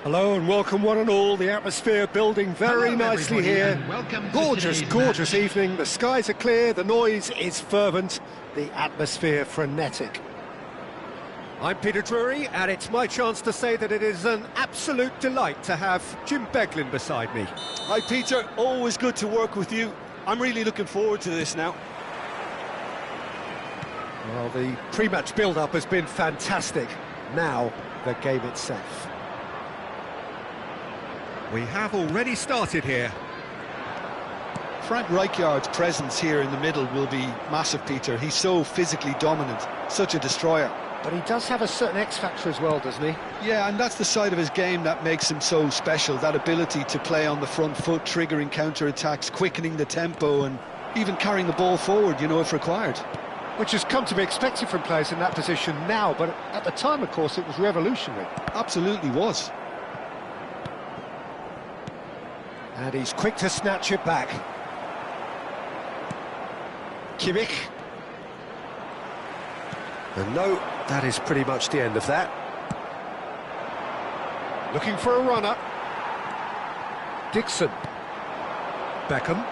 Hello and welcome one and all. The atmosphere building very nicely here. Gorgeous evening. The skies are clear, the noise is fervent, the atmosphere frenetic. I'm Peter Drury, and it's my chance to say that it is an absolute delight to have Jim Beglin beside me. Hi Peter, always good to work with you. I'm really looking forward to this now. Well, the pre-match build-up has been fantastic. Now, the game itself. We have already started here. Frank Rijkaard's presence here in the middle will be massive, Peter. He's so physically dominant, such a destroyer. But he does have a certain X-factor as well, doesn't he? Yeah, and that's the side of his game that makes him so special, that ability to play on the front foot, triggering counter-attacks, quickening the tempo, and even carrying the ball forward, if required. Which has come to be expected from players in that position now, but at the time, of course, it was revolutionary. Absolutely was. And he's quick to snatch it back. Kimmich. And no, that is pretty much the end of that. Looking for a runner. Dixon. Beckham.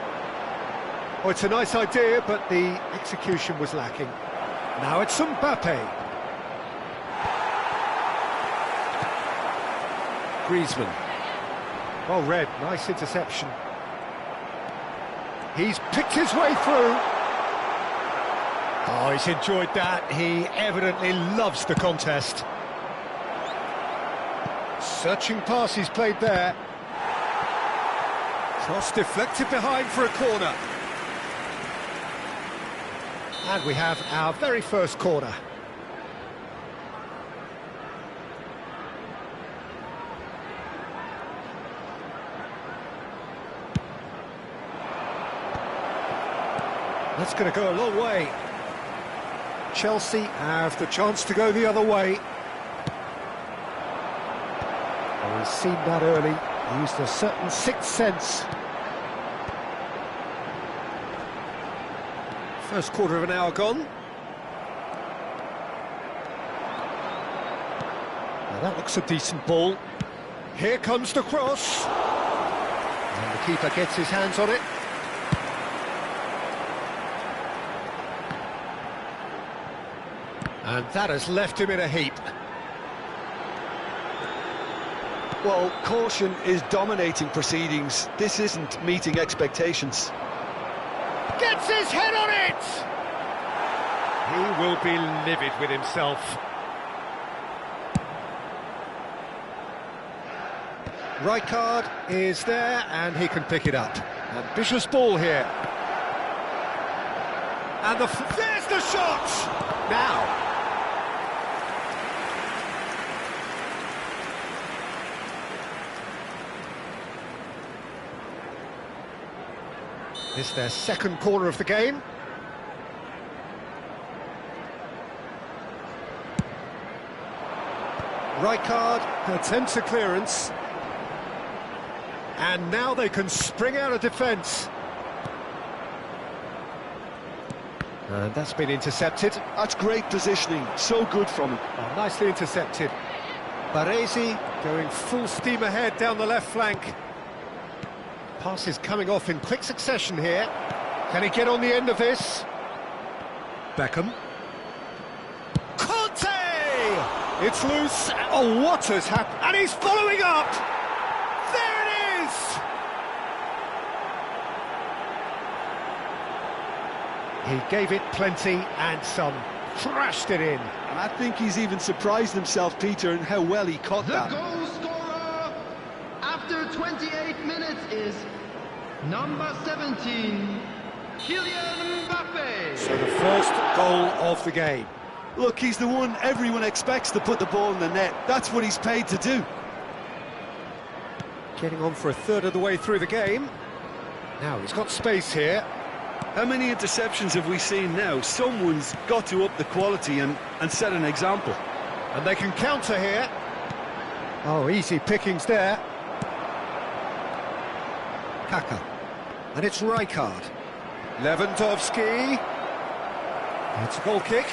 Oh, it's a nice idea, but the execution was lacking. Now it's Mbappe. Griezmann. Well read, nice interception. He's picked his way through. Oh, he's enjoyed that. He evidently loves the contest. Searching pass he's played there. Cross deflected behind for a corner. And we have our very first corner. That's going to go a long way. Chelsea have the chance to go the other way. Oh, he's seen that early. Used a certain sixth sense. First quarter of an hour gone. Now that looks a decent ball. Here comes the cross. And the keeper gets his hands on it. And that has left him in a heap. Well, caution is dominating proceedings. This isn't meeting expectations. Gets his head on it! He will be livid with himself. Rijkaard is there, and he can pick it up. Ambitious ball here. And there's the shot! Now. This is their second corner of the game. Rijkaard attempts a clearance. And now they can spring out of defence. And that's been intercepted. That's great positioning, so good from him. Oh, nicely intercepted. Baresi going full steam ahead down the left flank. Pass is coming off in quick succession here. Can he get on the end of this? Beckham. Conte! It's loose. Oh, what has happened? And he's following up! There it is! He gave it plenty and some. Thrashed it in. And I think he's even surprised himself, Peter, in how well he caught that. The goal scorer after 28 minutes is number 17, Kylian Mbappe. So the first goal of the game. Look, he's the one everyone expects to put the ball in the net. That's what he's paid to do. Getting on for a third of the way through the game. Now he's got space here. How many interceptions have we seen now? Someone's got to up the quality and set an example. And they can counter here. Oh, easy pickings there. Kaka. And it's Rijkaard. Lewandowski. It's a goal kick.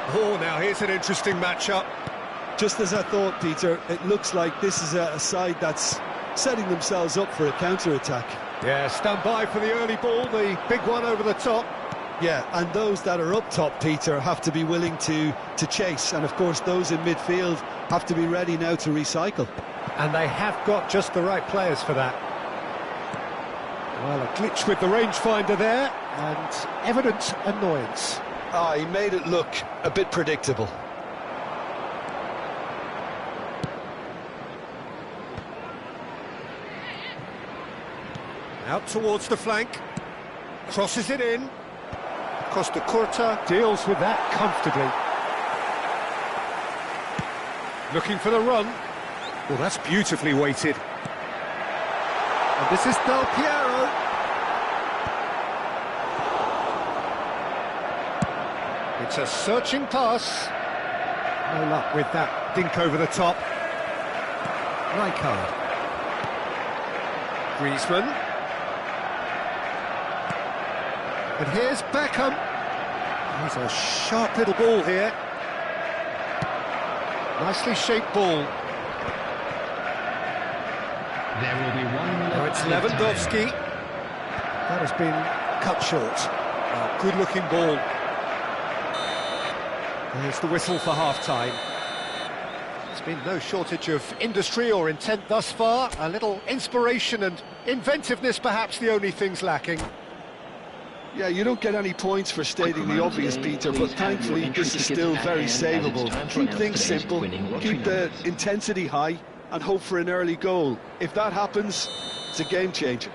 Oh, now here's an interesting matchup. Just as I thought, Peter, it looks like this is a side that's setting themselves up for a counter-attack. Yeah, stand by for the early ball, the big one over the top. Yeah, and those that are up top, Peter, have to be willing to chase. And, of course, those in midfield have to be ready now to recycle. And they have got just the right players for that. Well, a glitch with the rangefinder there, and evident annoyance. Ah, he made it look a bit predictable. Out towards the flank, crosses it in. Costa Curta deals with that comfortably. Looking for the run. Well, that's beautifully weighted. And this is Del Piero. It's a searching pass. No luck with that dink over the top. Rijkaard. Griezmann. And here's Beckham. He's a sharp little ball here. Nicely shaped ball. There will be 1 minute. Now it's Lewandowski. That has been cut short. Oh, good-looking ball. There's the whistle for half-time. There's been no shortage of industry or intent thus far. A little inspiration and inventiveness, perhaps the only things lacking. Yeah, you don't get any points for stating the obvious, Peter, but thankfully this is still very savable. Keep things simple, keep the intensity high, and hope for an early goal. If that happens, it's a game changer.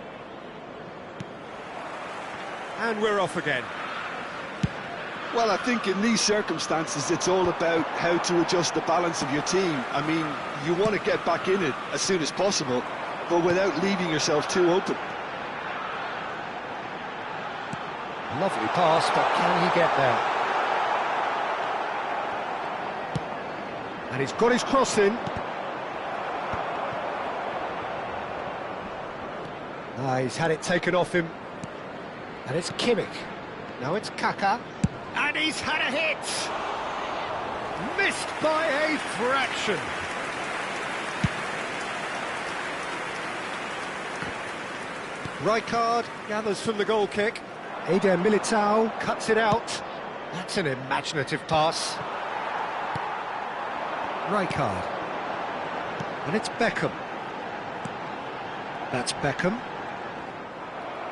And we're off again. Well, I think in these circumstances it's all about how to adjust the balance of your team. I mean, you want to get back in it as soon as possible, but without leaving yourself too open. Lovely pass, but can he get there? And he's got his cross in. He's had it taken off him. And it's Kimmich. Now it's Kaka. And he's had a hit! Missed by a fraction. Rijkaard gathers from the goal kick. Eder Militao cuts it out. That's an imaginative pass. Rijkaard. And it's Beckham. That's Beckham.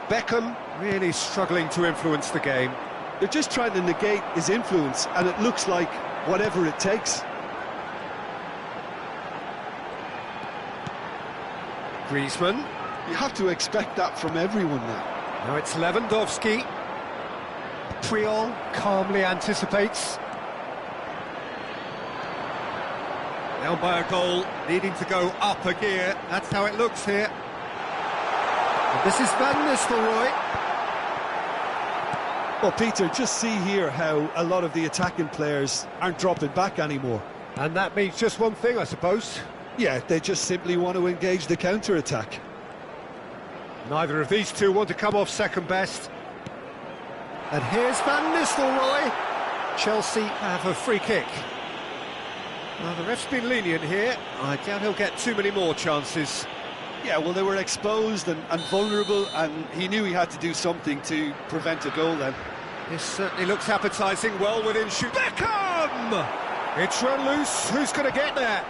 Beckham really struggling to influence the game. They're just trying to negate his influence, and it looks like whatever it takes. Griezmann. You have to expect that from everyone now. Now it's Lewandowski. Puyol calmly anticipates. Now by a goal, needing to go up a gear. That's how it looks here. And this is Van Nistelrooy. Well, Peter, just see here how a lot of the attacking players aren't dropping back anymore. And that means just one thing, I suppose. Yeah, they just simply want to engage the counter-attack. Neither of these two want to come off second best. And here's Van Nistelrooy. Chelsea have a free kick. Well, the ref's been lenient here. I doubt he'll get too many more chances. Yeah, well, they were exposed and vulnerable, and he knew he had to do something to prevent a goal then. This certainly looks appetising, well within shoot. Beckham! It's run loose, who's going to get there?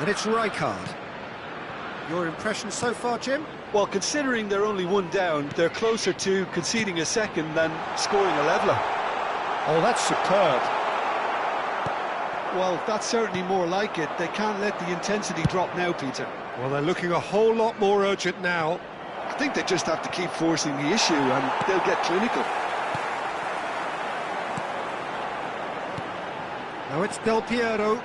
And it's Rijkaard. Your impression so far, Jim? Well, considering they're only one down, they're closer to conceding a second than scoring a leveller. Oh, that's superb. Well, that's certainly more like it. They can't let the intensity drop now, Peter. Well, they're looking a whole lot more urgent now. I think they just have to keep forcing the issue and they'll get clinical. Now it's Del Piero.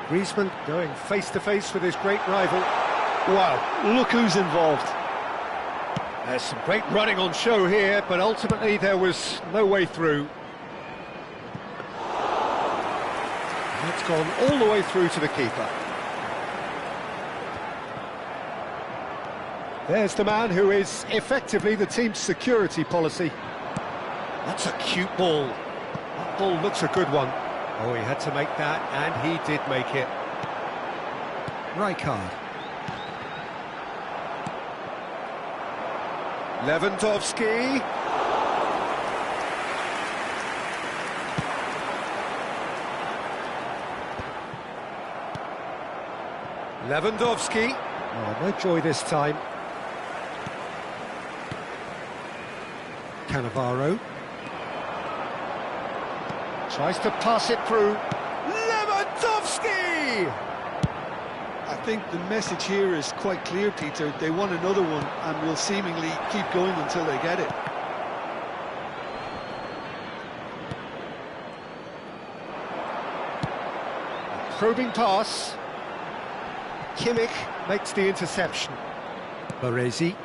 Griezmann going face-to-face with his great rival. Wow, look who's involved. There's some great running on show here, but ultimately there was no way through. It's gone all the way through to the keeper. There's the man who is effectively the team's security policy. That's a cute ball. That ball looks a good one. Oh, he had to make that, and he did make it. Rijkaard. Lewandowski. Lewandowski. Oh, no joy this time. Cannavaro. Tries to pass it through. Lewandowski! I think the message here is quite clear, Peter. They want another one and will seemingly keep going until they get it. Probing pass. Kimmich makes the interception. Baresi.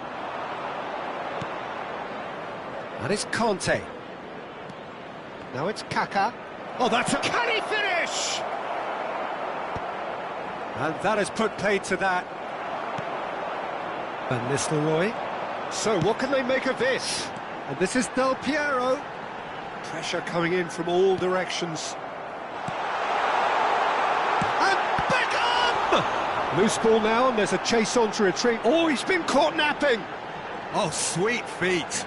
And it's Conte. Now it's Kaka. Oh, that's a... Can he finish? And that has put paid to that. Van Nistelrooy. So what can they make of this? And this is Del Piero. Pressure coming in from all directions. And Beckham! Loose ball now, and there's a chase on to retreat. Oh, he's been caught napping. Oh, sweet feet.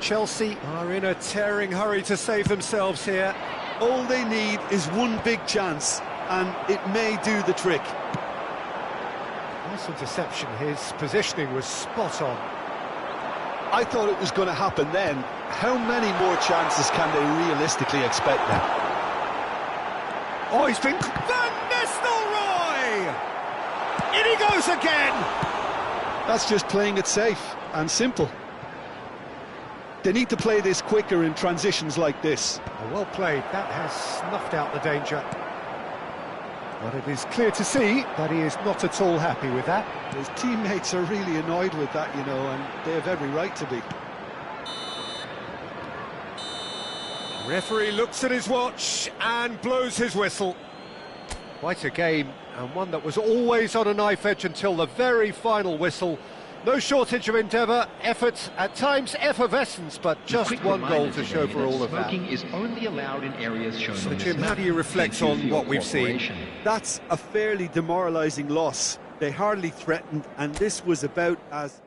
Chelsea are in a tearing hurry to save themselves here. All they need is one big chance, and it may do the trick. Nice interception. His positioning was spot on. I thought it was going to happen then. How many more chances can they realistically expect now? Oh, he's been... Van Nistelrooy! In he goes again! That's just playing it safe and simple. They need to play this quicker in transitions like this. Oh, well played. That has snuffed out the danger. But it is clear to see that he is not at all happy with that. His teammates are really annoyed with that, you know, and they have every right to be. Referee looks at his watch and blows his whistle. Quite a game, and one that was always on a knife edge until the very final whistle. No shortage of endeavour, effort, at times effervescence, but just one goal to show for all of that. Smoking is only allowed in areas shown So on this Jim, how map. do you reflect on what we've seen? That's a fairly demoralising loss. They hardly threatened, and this was about as...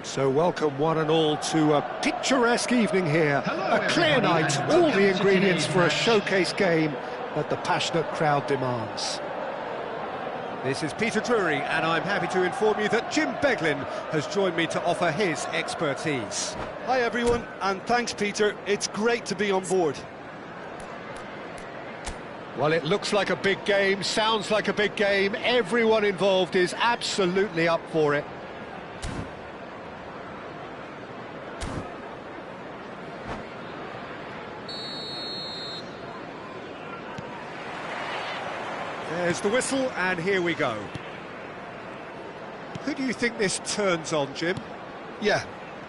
So welcome one and all to a picturesque evening here. A clear night, all the ingredients for a showcase game that the passionate crowd demands. This is Peter Drury, and I'm happy to inform you that Jim Beglin has joined me to offer his expertise. Hi everyone, and thanks Peter, it's great to be on board. Well, it looks like a big game, sounds like a big game, everyone involved is absolutely up for it. There's the whistle, and here we go. Who do you think this turns on, Jim? Yeah,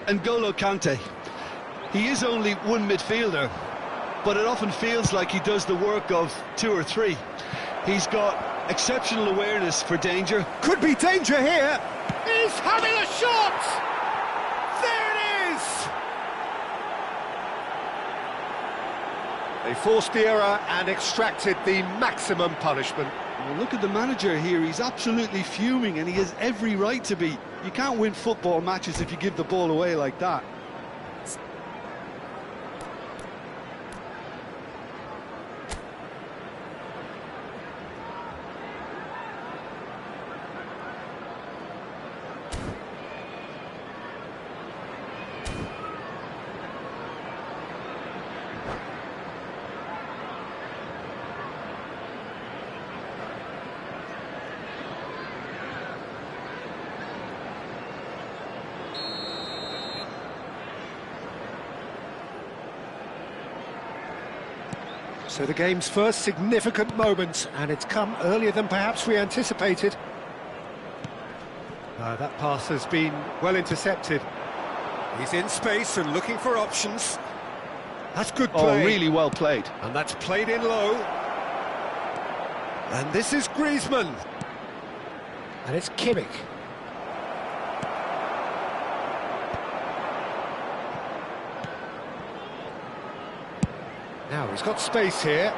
N'Golo Kante. He is only one midfielder, but it often feels like he does the work of two or three. He's got exceptional awareness for danger. Could be danger here! He's having a shot! There it is! They forced the error and extracted the maximum punishment. Well, look at the manager here, he's absolutely fuming and he has every right to be. You can't win football matches if you give the ball away like that. So the game's first significant moment, and it's come earlier than perhaps we anticipated. That pass has been well intercepted. He's in space and looking for options. That's good play. Oh, really well played. And that's played in low. And this is Griezmann. And it's Kimmich. Now he's got space here.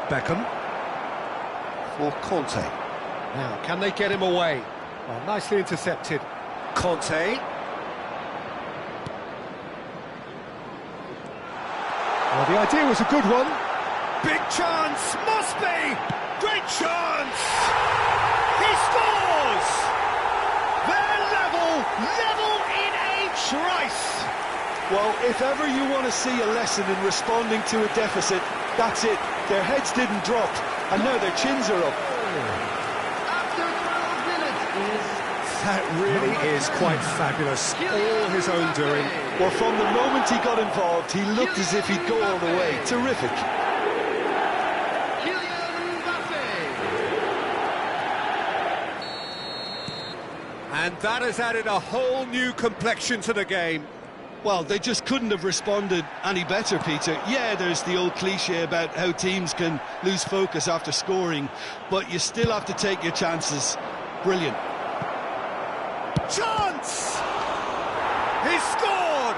Beckham. For Conte. Now, can they get him away? Oh, nicely intercepted. Conte. Well, the idea was a good one. Big chance, must be! Great chance! He scores! They're level in a trice! Well, if ever you want to see a lesson in responding to a deficit, that's it. Their heads didn't drop, and now their chins are up. That really is quite fabulous. All his own doing. Well, from the moment he got involved, he looked as if he'd go all the way. Terrific. And that has added a whole new complexion to the game. Well, they just couldn't have responded any better, Peter. Yeah, there's the old cliche about how teams can lose focus after scoring, but you still have to take your chances. Brilliant. Chance! He scored!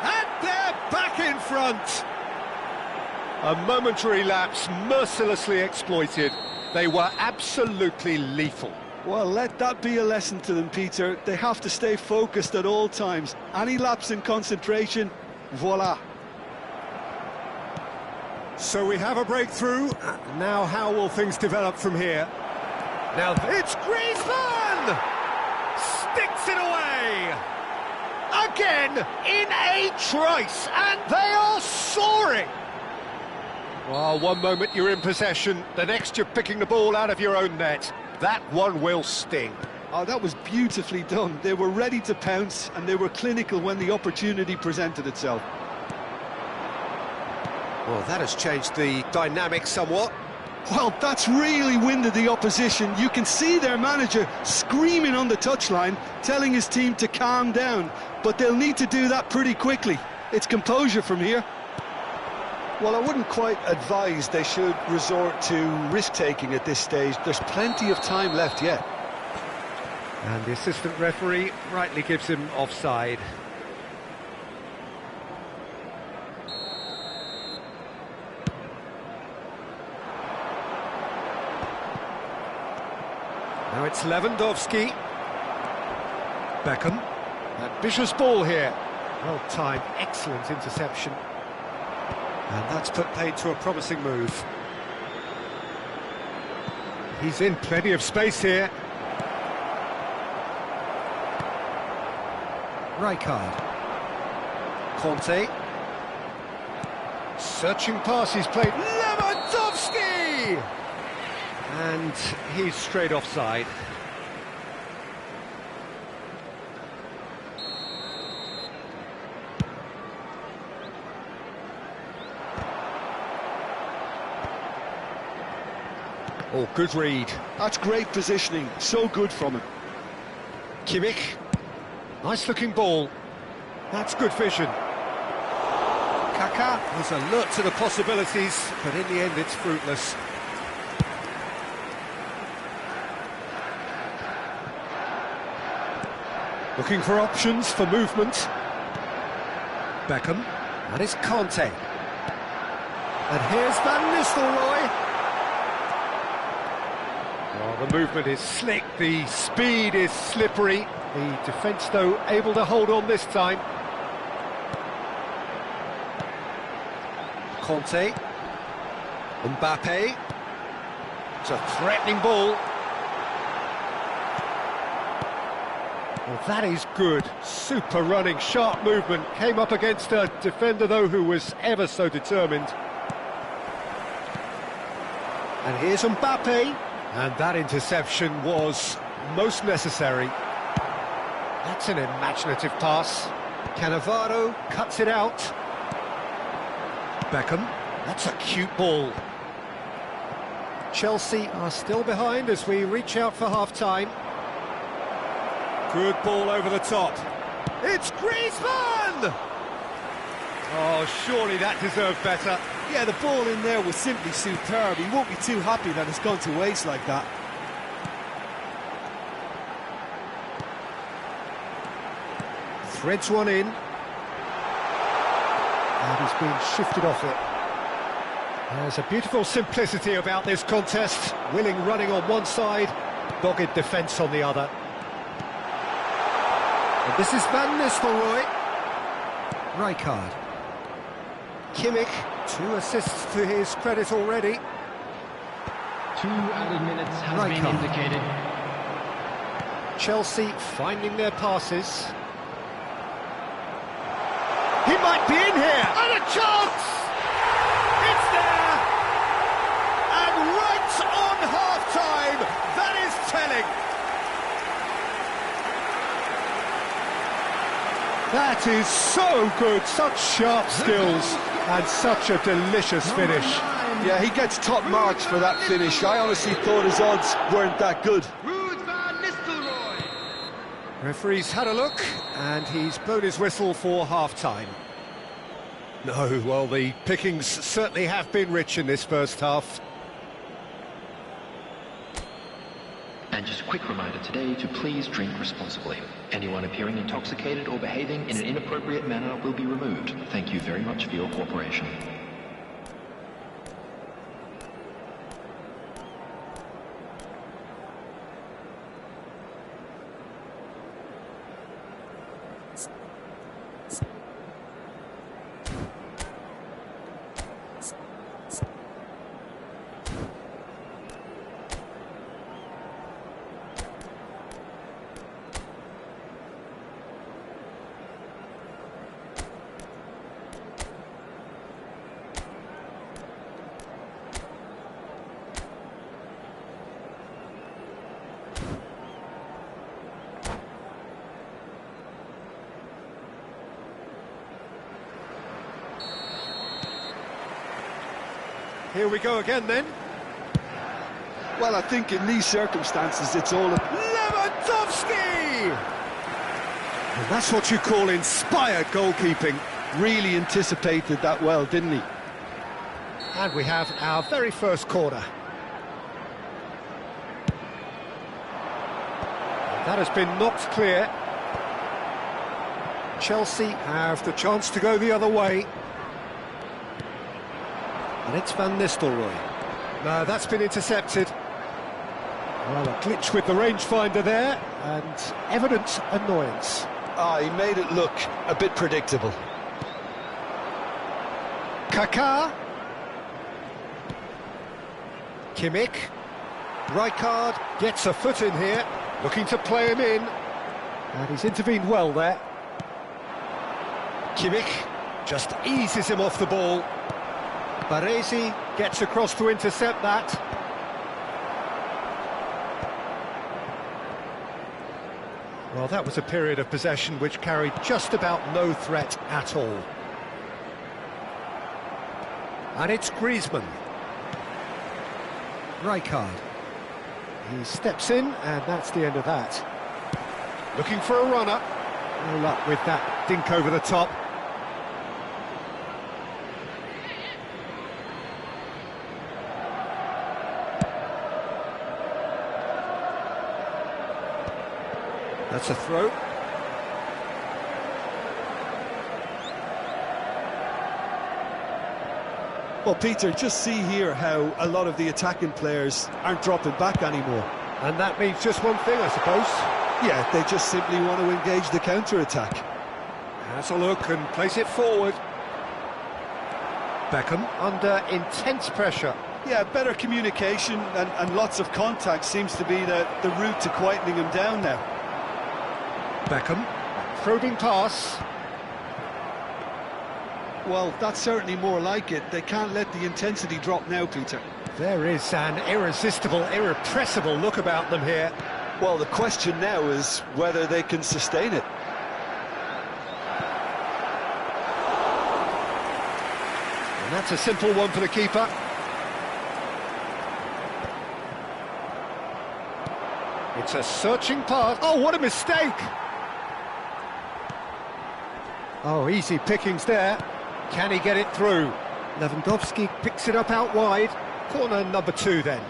And they're back in front! A momentary lapse mercilessly exploited. They were absolutely lethal. Well, let that be a lesson to them, Peter. They have to stay focused at all times. Any lapse in concentration, voila. So we have a breakthrough. Now how will things develop from here? Now it's Griezmann! Sticks it away! Again, in a trice, and they are soaring! Well, one moment you're in possession, the next you're picking the ball out of your own net. That one will sting. Oh, that was beautifully done. They were ready to pounce, and they were clinical when the opportunity presented itself. Well, that has changed the dynamic somewhat. Well, that's really winded the opposition. You can see their manager screaming on the touchline, telling his team to calm down. But they'll need to do that pretty quickly. It's composure from here. Well, I wouldn't quite advise they should resort to risk-taking at this stage. There's plenty of time left yet. And the assistant referee rightly gives him offside. Now it's Lewandowski. Beckham. Ambitious ball here. Well timed, excellent interception. And that's put paid to a promising move. He's in plenty of space here. Rijkaard. Conte. Searching pass, he's played Lewandowski! And he's straight offside. Oh, good read. That's great positioning, so good from him. Kimmich. Nice looking ball. That's good vision. Kaká was alert to the possibilities, but in the end it's fruitless. Looking for options for movement. Beckham. And it's Conte. And here's Van Nistelrooy. Well, the movement is slick, the speed is slippery. The defence, though, able to hold on this time. Conte. Mbappe. It's a threatening ball. Well, that is good. Super running, sharp movement. Came up against a defender, though, who was ever so determined. And here's Mbappe. And that interception was most necessary. That's an imaginative pass. Cannavaro cuts it out. Beckham. That's a cute ball. Chelsea are still behind as we reach out for half-time. Good ball over the top. It's Griezmann! Oh, surely that deserved better. Yeah, the ball in there was simply superb. He won't be too happy that it's gone to waste like that. Threads one in. And he's been shifted off it. There's a beautiful simplicity about this contest. Willing running on one side, dogged defence on the other. And this is Van Nistelrooy. Rijkaard. Kimmich, 2 assists to his credit already. 2 added minutes has been indicated. Chelsea finding their passes. He might be in here, and a chance! It's there! And right on half-time, that is telling. That is so good, such sharp skills, and such a delicious finish. Yeah, he gets top marks for that finish. I honestly thought his odds weren't that good. Referee's had a look, and he's blown his whistle for half-time. No, well, the pickings certainly have been rich in this first half. And just a quick reminder today to please drink responsibly. Anyone appearing intoxicated or behaving in an inappropriate manner will be removed. Thank you very much for your cooperation. Here we go again then. Well, I think in these circumstances it's all... Lewandowski! And that's what you call inspired goalkeeping. Really anticipated that well, didn't he? And we have our very first corner. That has been knocked clear. Chelsea have the chance to go the other way. And it's Van Nistelrooy. No, that's been intercepted. Well, a glitch with the rangefinder there, and evident annoyance. He made it look a bit predictable. Kaká. Kimmich. Rijkaard gets a foot in here, looking to play him in. And he's intervened well there. Kimmich just eases him off the ball. Baresi gets across to intercept that. Well, that was a period of possession which carried just about no threat at all. And it's Griezmann. Rijkaard. He steps in, and that's the end of that. Looking for a runner. No luck with that dink over the top. That's a throw. Well, Peter, just see here how a lot of the attacking players aren't dropping back anymore. And that means just one thing, I suppose. Yeah, they just simply want to engage the counter-attack. Has a look and plays it forward. Beckham under intense pressure. Yeah, better communication and lots of contact seems to be the route to quietening him down now. Beckham, probing pass. Well, that's certainly more like it. They can't let the intensity drop now, Peter. There is an irresistible, irrepressible look about them here. Well, the question now is whether they can sustain it. And that's a simple one for the keeper. It's a searching pass. Oh, what a mistake! Oh, easy pickings there. Can he get it through? Lewandowski picks it up out wide. Corner number 2 then.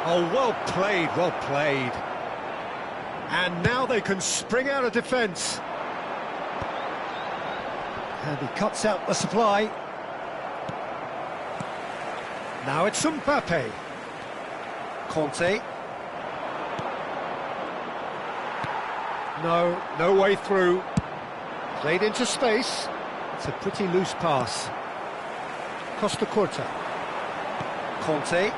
Oh, well played, well played. And now they can spring out of defence. And he cuts out the supply. Now it's Mbappe. Conte. No way through. Played into space. It's a pretty loose pass. Costa Curta. Conte.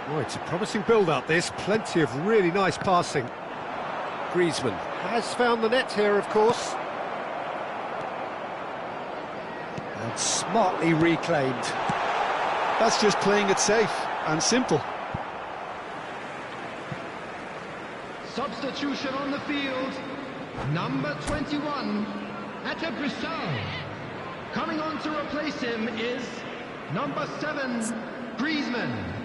Oh, it's a promising build-up, this. Plenty of really nice passing. Griezmann has found the net here, of course. And smartly reclaimed. That's just playing it safe and simple. Substitution on the field. Number 21, Ata Brissau. Coming on to replace him is number 7, Griezmann.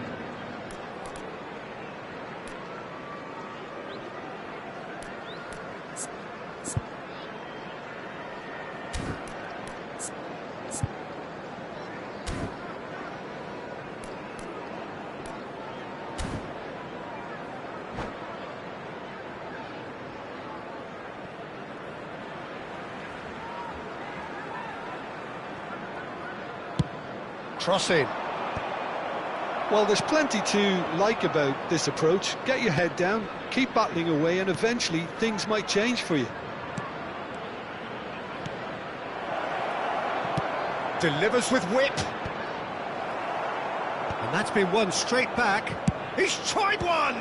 Crossing. Well, there's plenty to like about this approach. Get your head down, keep battling away, and eventually things might change for you. Delivers with whip. And that's been won straight back. He's tried one!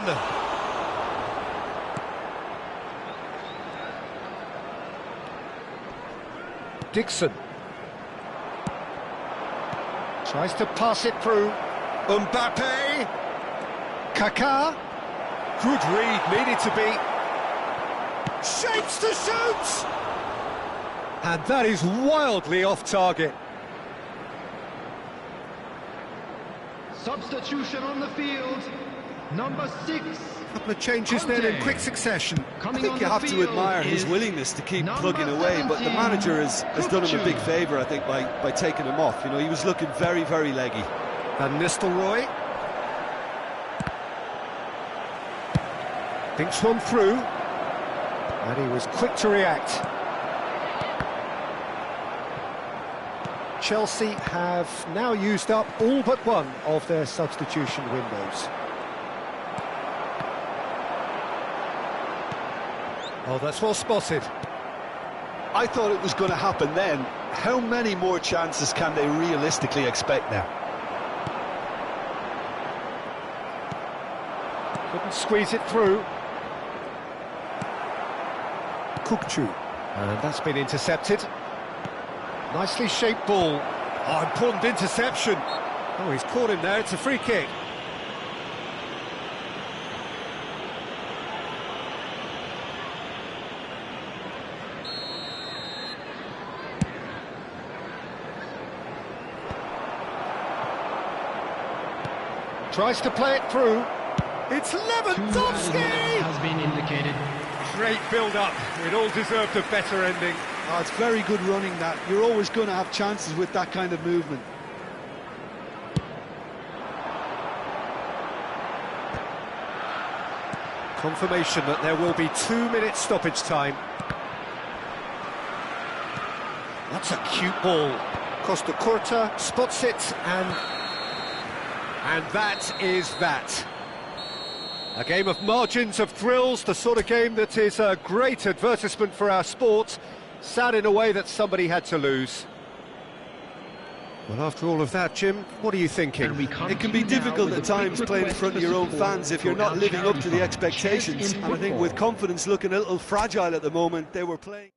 Dixon. Tries to pass it through. Mbappe. Kaká. Good read, needed to be. Shapes to shoot! And that is wildly off target. Substitution on the field. Number 6. Couple of changes then in quick succession. I think you have to admire his willingness to keep plugging away, but the manager has done him a big favour, I think, by taking him off. You know, he was looking very, very leggy. Van Nistelrooy. Thinks one through. And he was quick to react. Chelsea have now used up all but one of their substitution windows. Oh, that's well spotted. I thought it was going to happen then. How many more chances can they realistically expect now? Couldn't squeeze it through. Kukçu. And that's been intercepted. Nicely shaped ball. Oh, important interception. Oh, he's caught him there. It's a free kick. Tries to play it through. It's Lewandowski! Has been indicated. Great build-up. It all deserved a better ending. Oh, it's very good running that. You're always going to have chances with that kind of movement. Confirmation that there will be 2 minutes stoppage time. That's a cute ball. Costa Curta spots it, and that is that. A game of margins, of thrills, the sort of game that is a great advertisement for our sport. Sad in a way that somebody had to lose. Well, after all of that, Jim, what are you thinking? It can be difficult at times playing in front of your own fans if you're not living up to the expectations. And I think with confidence looking a little fragile at the moment, they were playing.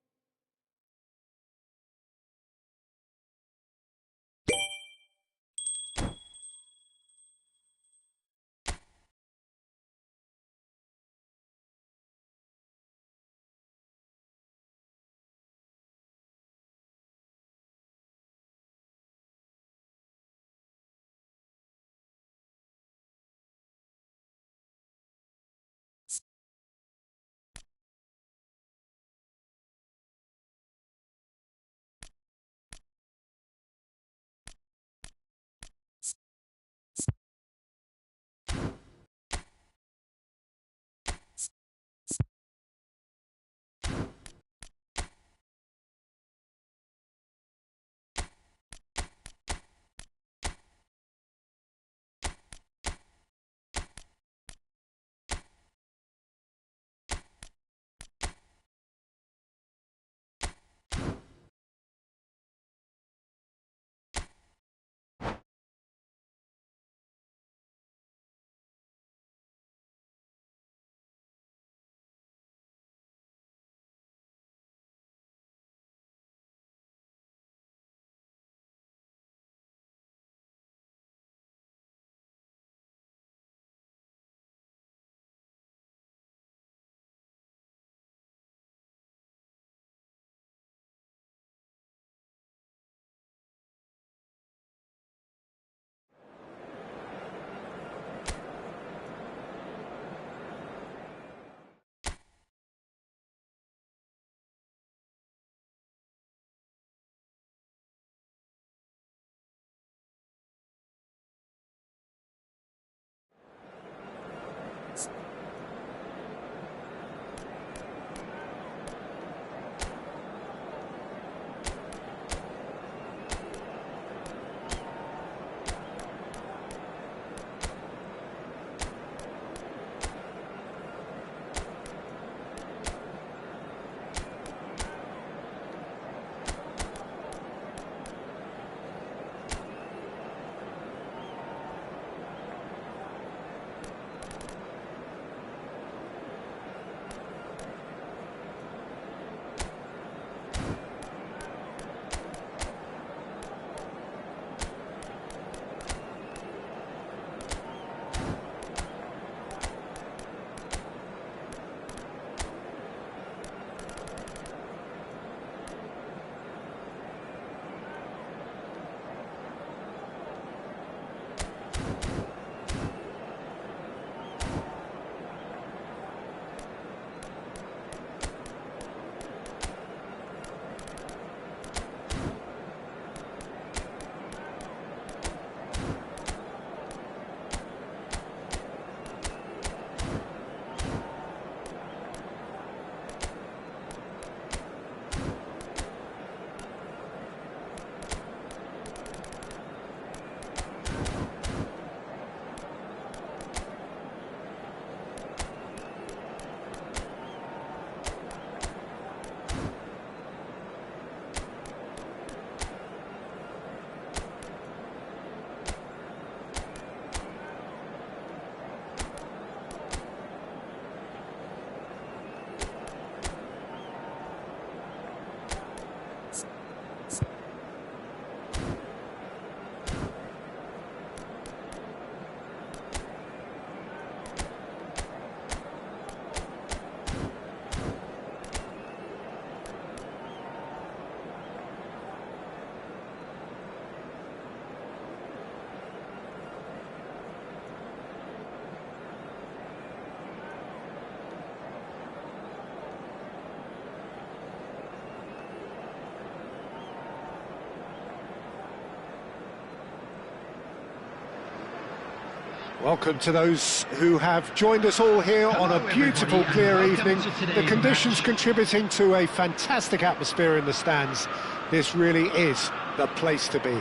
Welcome to those who have joined us all here on a beautiful, clear evening. The conditions contributing to a fantastic atmosphere in the stands. This really is the place to be.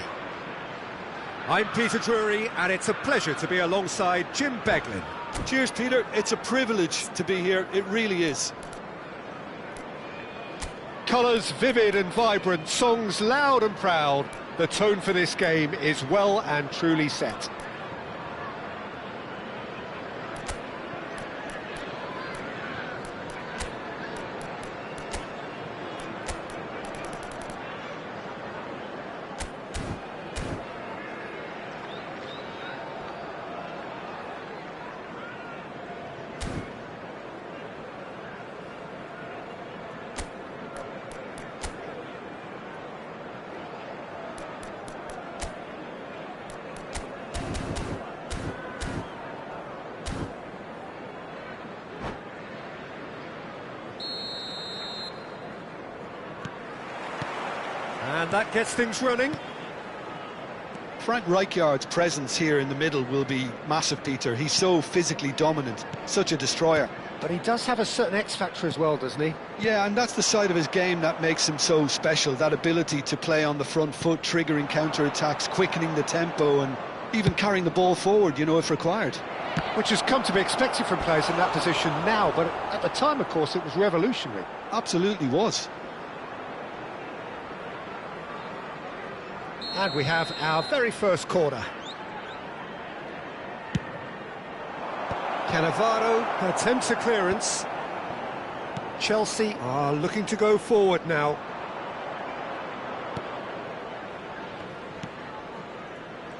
I'm Peter Drury, and it's a pleasure to be alongside Jim Beglin. Cheers, Peter. It's a privilege to be here. It really is. Colours vivid and vibrant, songs loud and proud. The tone for this game is well and truly set. And that gets things running. Frank Rijkaard's presence here in the middle will be massive, Peter. He's so physically dominant, such a destroyer. But he does have a certain X-factor as well, doesn't he? Yeah, and that's the side of his game that makes him so special, that ability to play on the front foot, triggering counter-attacks, quickening the tempo, and even carrying the ball forward, you know, if required. Which has come to be expected from players in that position now, but at the time, of course, it was revolutionary. Absolutely was. And we have our very first corner. Cannavaro attempts a clearance. Chelsea are looking to go forward now.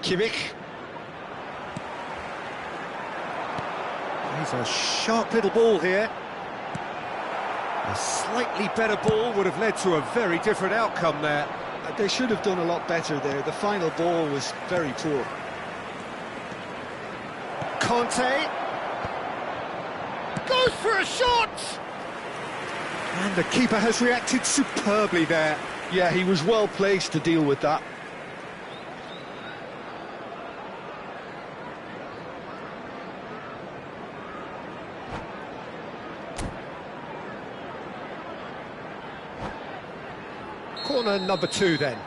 Kimmich. He's a sharp little ball here. A slightly better ball would have led to a very different outcome there. They should have done a lot better there. The final ball was very poor. Conte goes for a shot! And the keeper has reacted superbly there. Yeah, he was well placed to deal with that. Corner number 2 then.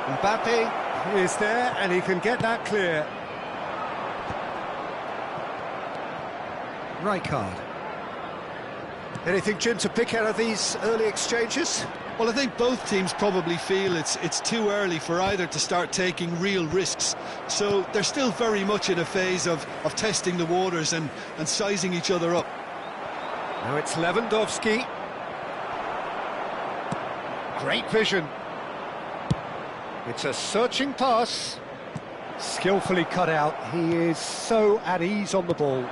Mbappe is there and he can get that clear. Rijkaard. Anything, Jim, to pick out of these early exchanges? Well, I think both teams probably feel it's too early for either to start taking real risks. So they're still very much in a phase of testing the waters and sizing each other up. Now it's Lewandowski. Great vision. It's a searching pass. Skillfully cut out. He is so at ease on the ball.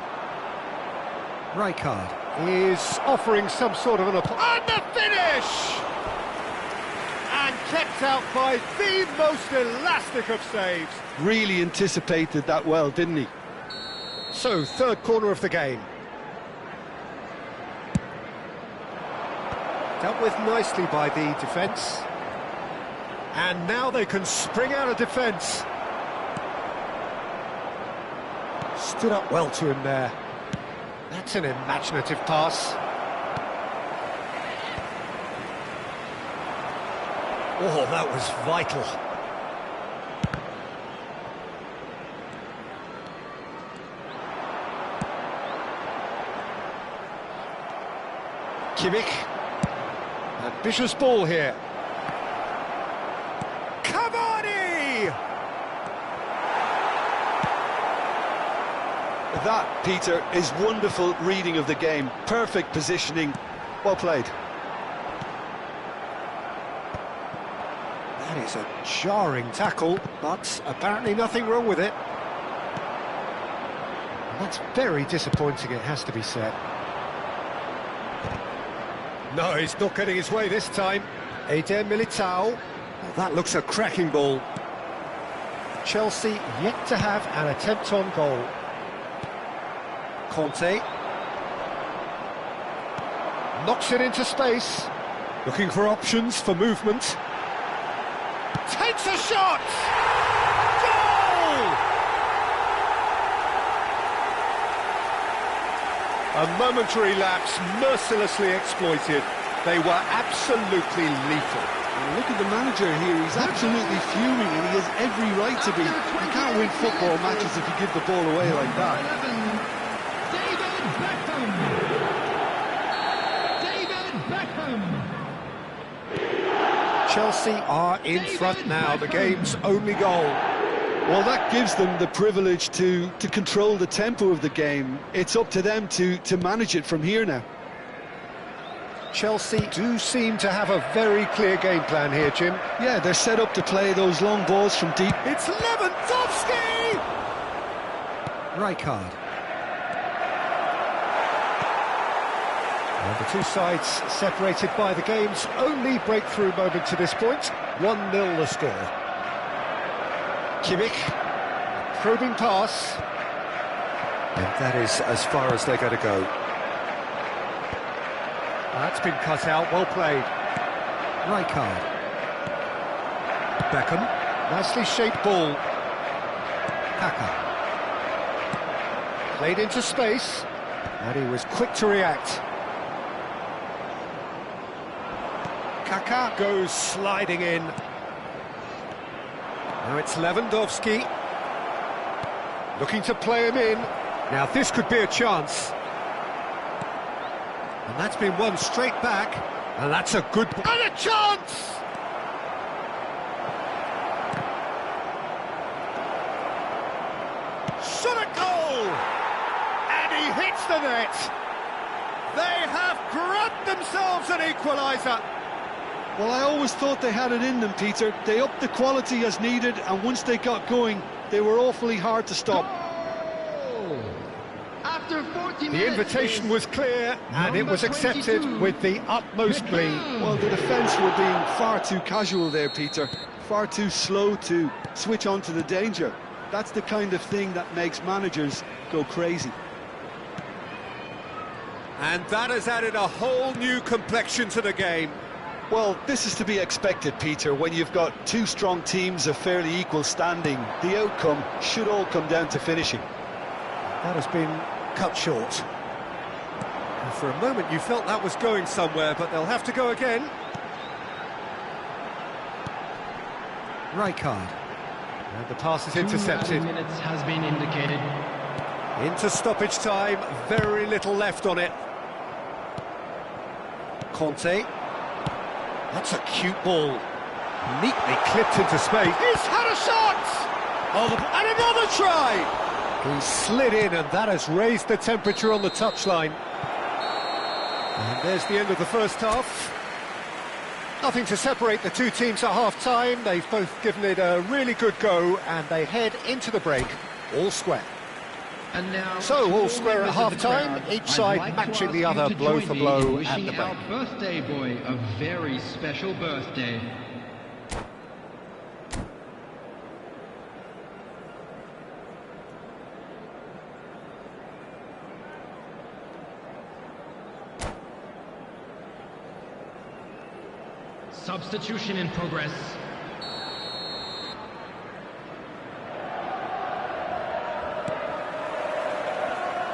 Rijkaard is offering some sort of an and the finish! And kept out by the most elastic of saves. Really anticipated that well, didn't he? So, third corner of the game. Dealt with nicely by the defence. And now they can spring out of defence. Stood up well to him there. That's an imaginative pass. Oh, that was vital. Kimmich. Ambitious ball here. Cavani! That, Peter, is wonderful reading of the game. Perfect positioning. Well played. That is a jarring tackle, but apparently nothing wrong with it. And that's very disappointing, it has to be said. No, he's not getting his way this time. Eder Militao. Well, that looks a cracking ball. Chelsea yet to have an attempt on goal. Conte. Knocks it into space. Looking for options for movement. takes a shot! Goal! A momentary lapse mercilessly exploited. They were absolutely lethal. Well, look at the manager here, he's absolutely fuming and he has every right to be. You can't win football matches if you give the ball away like that. 11, David Beckham! Chelsea are in front now, the game's only goal. Well, that gives them the privilege to control the tempo of the game. It's up to them to manage it from here now. Chelsea do seem to have a very clear game plan here, Jim. Yeah, they're set up to play those long balls from deep. It's Lewandowski! Rijkaard. And the two sides separated by the game's only breakthrough moment to this point. 1-0 the score. Kimmich, probing pass. And that is as far as they're going to go. That's been cut out, well played. Rijkaard. Beckham. Nicely shaped ball. Kaka. Played into space, and he was quick to react. Kaka goes sliding in. Now it's Lewandowski. Looking to play him in. Now this could be a chance. And that's been won straight back. And that's a good... And a chance! Shot a goal! And he hits the net. They have grabbed themselves an equaliser. Well, I always thought they had it in them, Peter. They upped the quality as needed, and once they got going, they were awfully hard to stop. Goal! After 40 minutes, The invitation was clear, and it was accepted 22, with the utmost glee. Well, the defence were being far too casual there, Peter. Far too slow to switch on to the danger. That's the kind of thing that makes managers go crazy. And that has added a whole new complexion to the game. Well, this is to be expected, Peter. When you've got two strong teams of fairly equal standing, the outcome should all come down to finishing. That has been cut short. And for a moment you felt that was going somewhere, but they'll have to go again. Rijkaard. And the pass is 2 intercepted. minutes has been indicated. Into stoppage time, very little left on it. Conte. That's a cute ball. Neatly clipped into space. He's had a shot! Oh, and another try! He slid in, and that has raised the temperature on the touchline. And there's the end of the first half. Nothing to separate the two teams at half-time. They've both given it a really good go, and they head into the break all square. And now, So, all to square at members of the half-time, crowd, each I'd side like to matching ask the you other to blow join for me blow in at wishing the break. our birthday boy a very special birthday. Substitution in progress.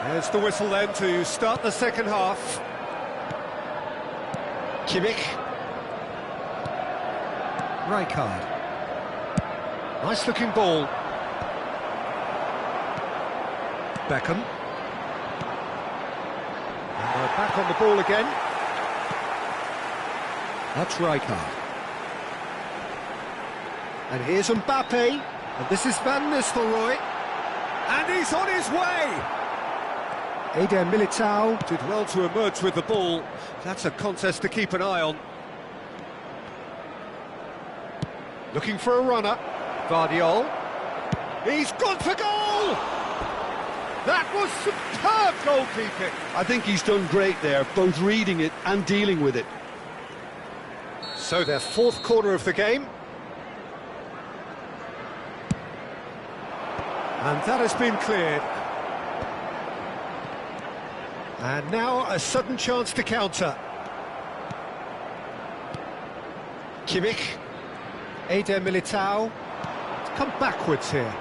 There's the whistle then to start the second half. Kimmich. Rijkaard. Nice looking ball. Beckham. And they're back on the ball again. That's Rijkaard. And here's Mbappe. And this is Van Nistelrooy. And he's on his way! Eder Militao. Did well to emerge with the ball. That's a contest to keep an eye on. Looking for a runner. Vardiol. He's gone for goal! That was superb goalkeeping. I think he's done great there, both reading it and dealing with it. So their fourth quarter of the game. And that has been cleared. And now a sudden chance to counter. Kimmich. Eder Militao. It's come backwards here.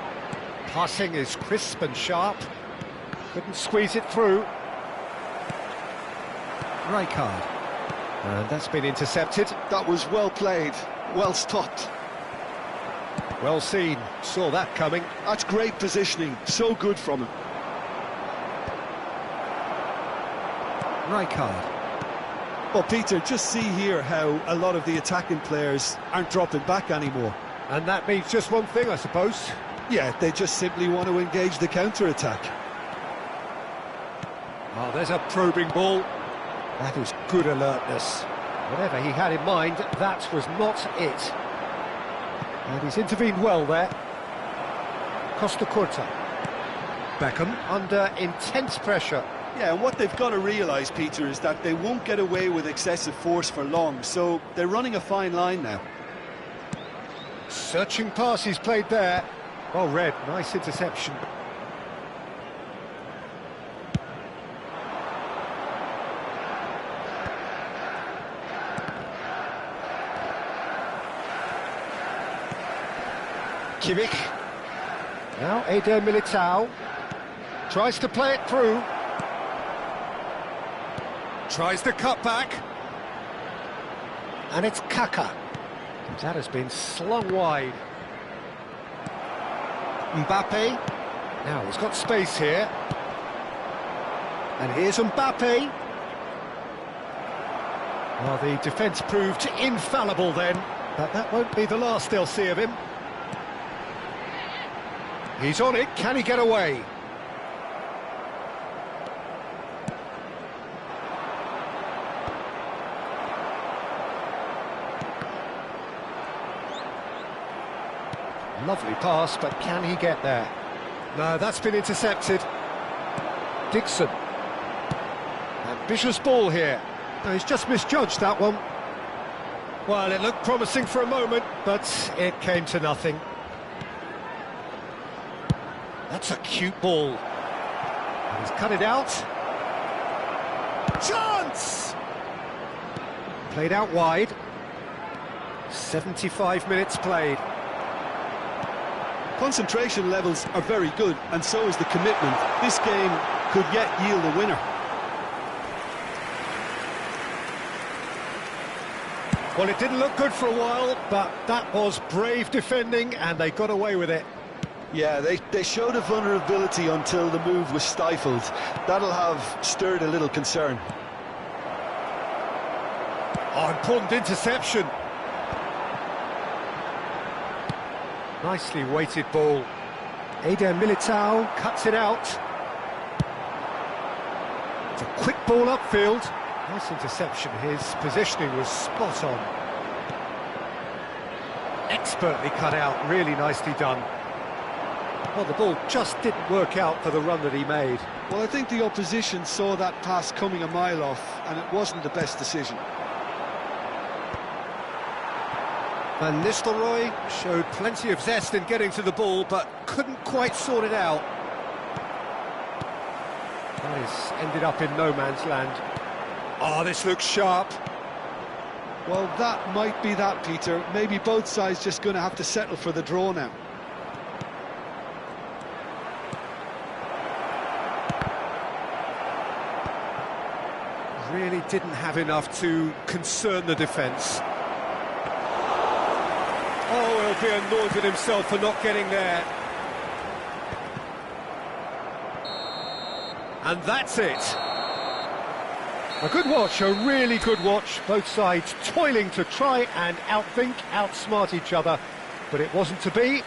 Passing is crisp and sharp. Couldn't squeeze it through. Rijkaard. And that's been intercepted. That was well played, well stopped. Well seen, saw that coming. That's great positioning, so good from him. Rijkaard. Well, Peter, just see here how a lot of the attacking players aren't dropping back anymore. And that means just one thing, I suppose. Yeah, they just simply want to engage the counter-attack. Oh, there's a probing ball. That is good alertness. Whatever he had in mind, that was not it. And he's intervened well there. Costa Curta. Beckham under intense pressure. Yeah, and what they've got to realise, Peter, is that they won't get away with excessive force for long, so they're running a fine line now. Searching pass he's played there. Well read, nice interception. Kimmich. Now Eder Militao. Tries to play it through. Tries to cut back. And it's Kaka. That has been slung wide. Mbappe. Now he's got space here. And here's Mbappe. Well, the defence proved infallible then, but that won't be the last they'll see of him. He's on it, can he get away? Lovely pass, but can he get there? No, that's been intercepted. Dixon. Ambitious ball here. No, he's just misjudged that one. Well, it looked promising for a moment, but it came to nothing. That's a cute ball. And he's cut it out. Chance! Played out wide. 75 minutes played. Concentration levels are very good, and so is the commitment. This game could yet yield a winner. Well, it didn't look good for a while, but that was brave defending, and they got away with it. Yeah, they showed a vulnerability until the move was stifled. That'll have stirred a little concern. Oh, important interception. Nicely weighted ball. Eder Militao cuts it out. It's a quick ball upfield. Nice interception. His positioning was spot on. Expertly cut out, really nicely done. Well, the ball just didn't work out for the run that he made. Well, I think the opposition saw that pass coming a mile off, and it wasn't the best decision. Van Nistelrooy showed plenty of zest in getting to the ball, but couldn't quite sort it out. Nice, ended up in no man's land. Oh, this looks sharp. Well, that might be that, Peter. Maybe both sides just going to have to settle for the draw now. Really didn't have enough to concern the defence. Oh, he'll be annoyed with himself for not getting there. And that's it. A good watch, a really good watch. Both sides toiling to try and outthink, outsmart each other. But it wasn't to be,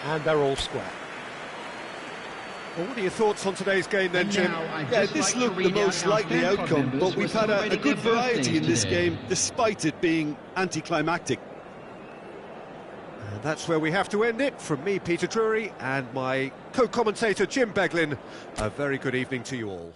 and they're all square. Well, what are your thoughts on today's game then, Jim? Yeah, this looked the most likely outcome, but we've had a good variety in this game, despite it being anticlimactic. And that's where we have to end it. From me, Peter Drury, and my co-commentator, Jim Beglin. A very good evening to you all.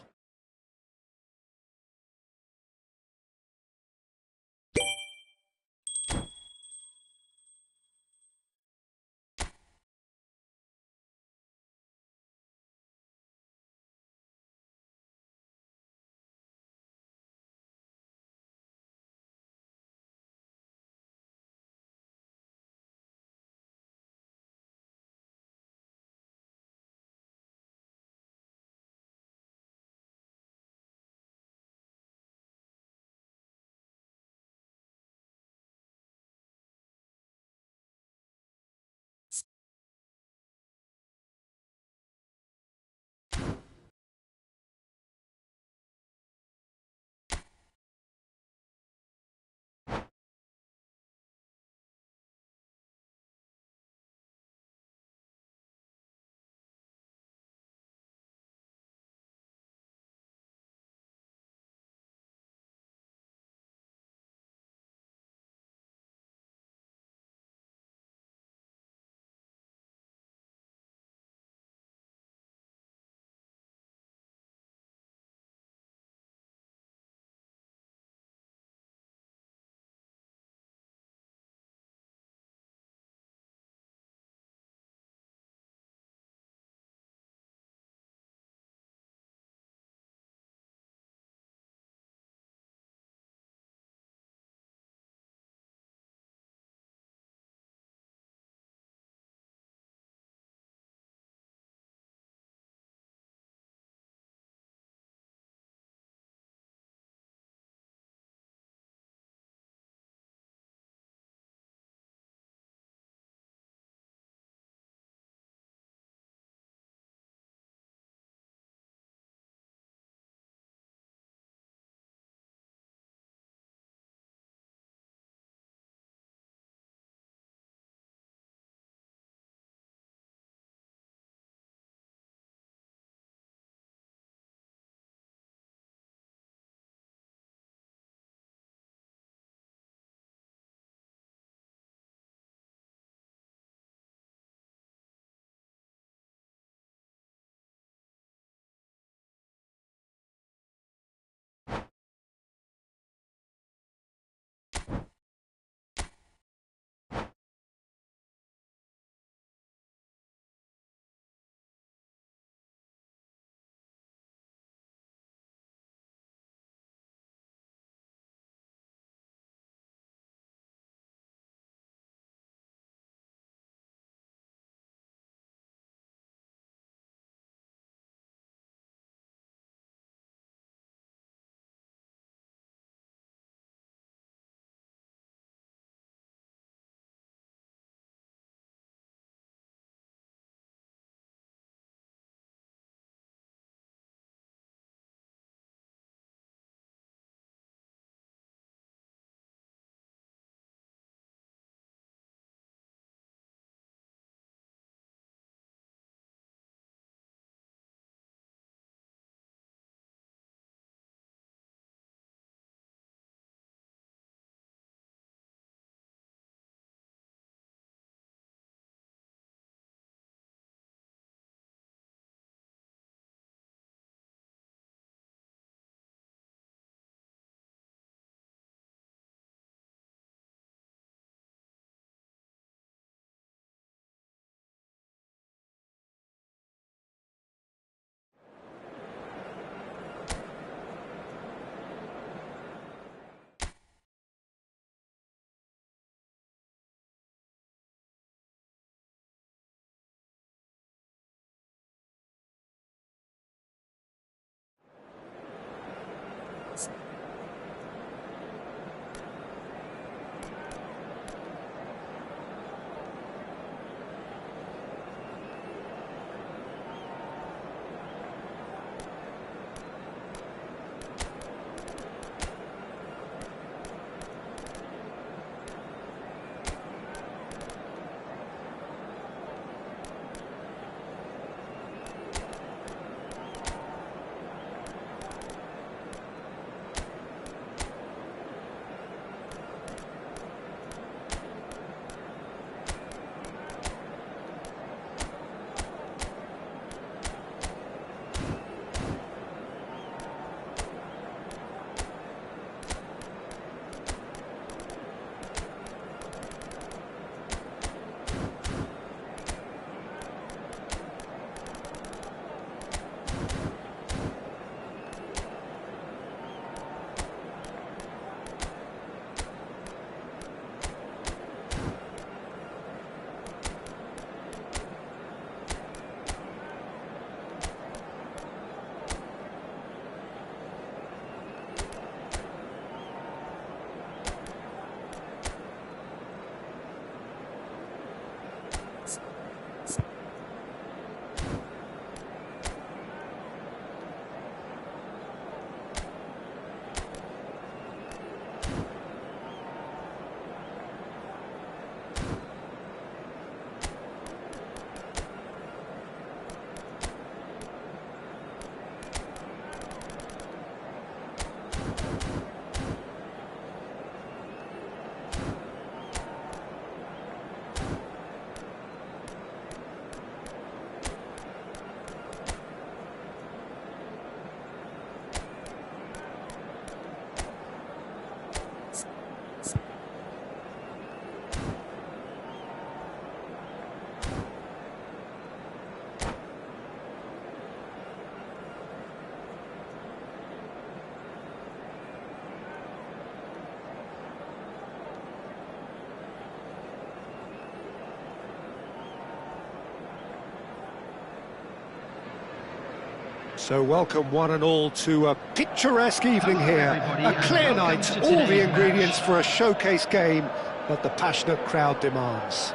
So welcome one and all to a picturesque evening here. A clear night, all the ingredients for a showcase game that the passionate crowd demands.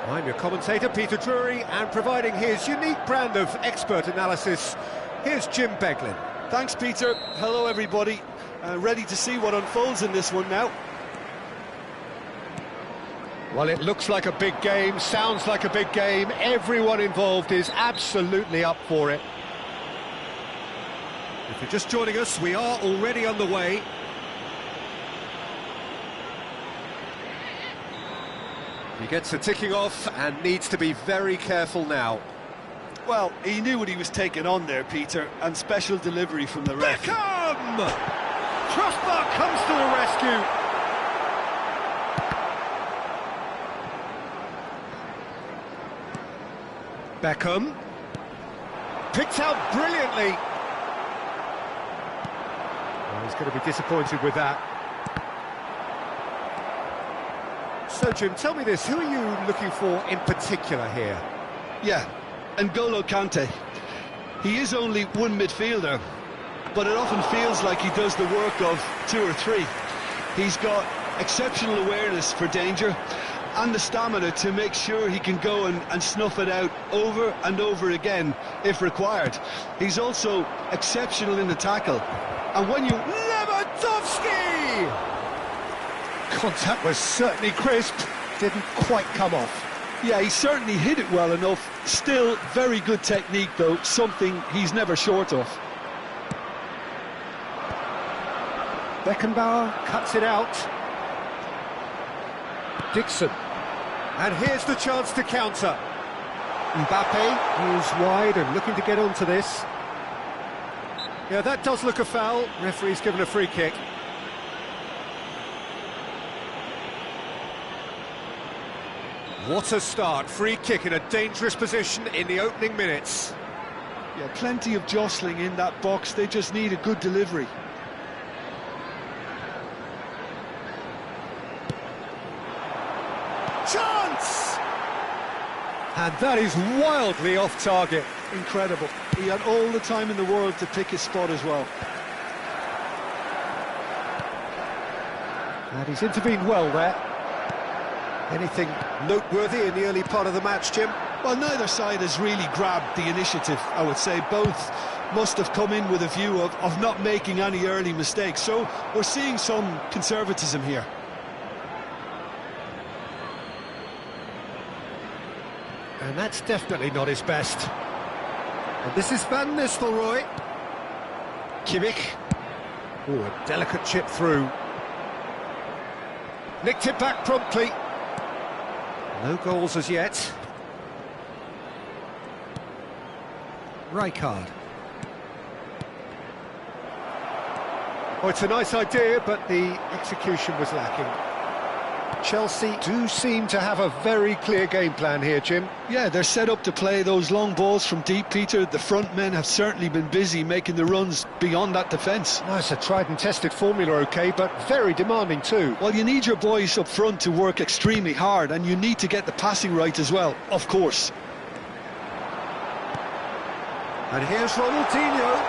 I'm your commentator, Peter Drury, and providing his unique brand of expert analysis, here's Jim Beglin. Thanks, Peter. Hello, everybody. Ready to see what unfolds in this one now. Well, it looks like a big game, sounds like a big game. Everyone involved is absolutely up for it. If you're just joining us, we are already underway. He gets the ticking off and needs to be very careful now. Well, he knew what he was taking on there, Peter, and special delivery from the ref. Beckham! Crossbar comes to the rescue. Beckham picked out brilliantly. Well, he's going to be disappointed with that. So, Jim, tell me this, who are you looking for in particular here? Yeah, N'Golo Kante. He is only one midfielder, but it often feels like he does the work of two or three. He's got exceptional awareness for danger and the stamina to make sure he can go and snuff it out over and over again if required. He's also exceptional in the tackle. And when you... Lewandowski! Contact was certainly crisp, didn't quite come off. Yeah, he certainly hit it well enough. Still very good technique, though, something he's never short of. Beckenbauer cuts it out. Dixon. And here's the chance to counter. Mbappe is wide and looking to get onto this. Yeah, that does look a foul. Referee's given a free kick. What a start. Free kick in a dangerous position in the opening minutes. Yeah, plenty of jostling in that box. They just need a good delivery. Chance! And that is wildly off target. Incredible. He had all the time in the world to pick his spot as well. And he's intervened well there. Anything noteworthy in the early part of the match, Jim? Well, neither side has really grabbed the initiative, I would say. Both must have come in with a view of not making any early mistakes. So we're seeing some conservatism here. And that's definitely not his best. And this is Van Nistelrooy. Kimmich. Oh, a delicate chip through. Nicked it back promptly. No goals as yet. Rijkaard. Oh, it's a nice idea, but the execution was lacking. Chelsea do seem to have a very clear game plan here, Jim. Yeah, they're set up to play those long balls from deep, Peter. The front men have certainly been busy making the runs beyond that defence. Oh, it's a tried and tested formula, OK, but very demanding too. Well, you need your boys up front to work extremely hard, and you need to get the passing right as well, of course. And here's Ronaldinho.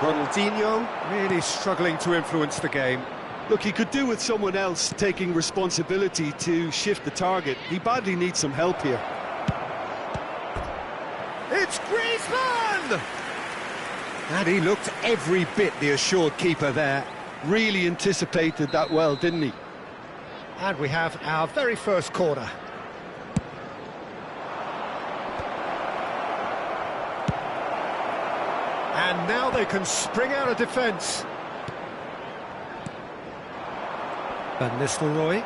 Ronaldinho really struggling to influence the game. Look, he could do with someone else taking responsibility to shift the target. He badly needs some help here. It's Griezmann! And he looked every bit the assured keeper there. Really anticipated that well, didn't he? And we have our very first corner. And now they can spring out of defence. Van Nistelrooy.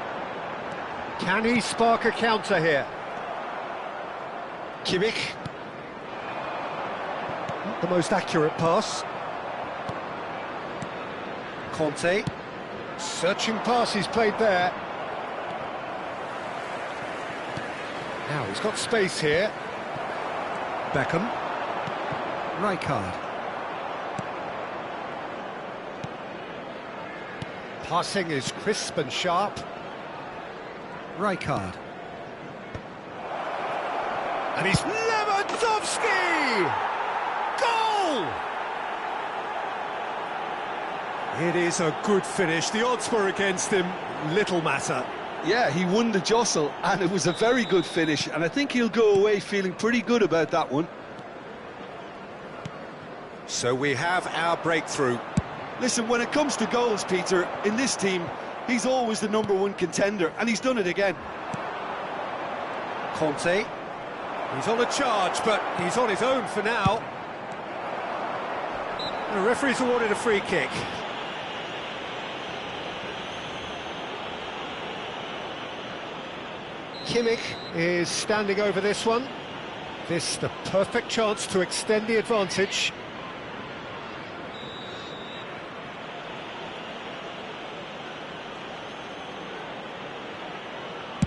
Can he spark a counter here? Kimmich. Not the most accurate pass. Conte. Searching pass he's played there. Now he's got space here. Beckham. Rijkaard. Passing is crisp and sharp. Rijkaard. And he's Lewandowski! Goal! It is a good finish. The odds were against him. Little matter. Yeah, he won the jostle, and it was a very good finish, and I think he'll go away feeling pretty good about that one. So we have our breakthrough. Listen, when it comes to goals, Peter, in this team, he's always the #1 contender, and he's done it again. Conte. He's on a charge, but he's on his own for now. The referee's awarded a free kick. Kimmich is standing over this one. This the perfect chance to extend the advantage.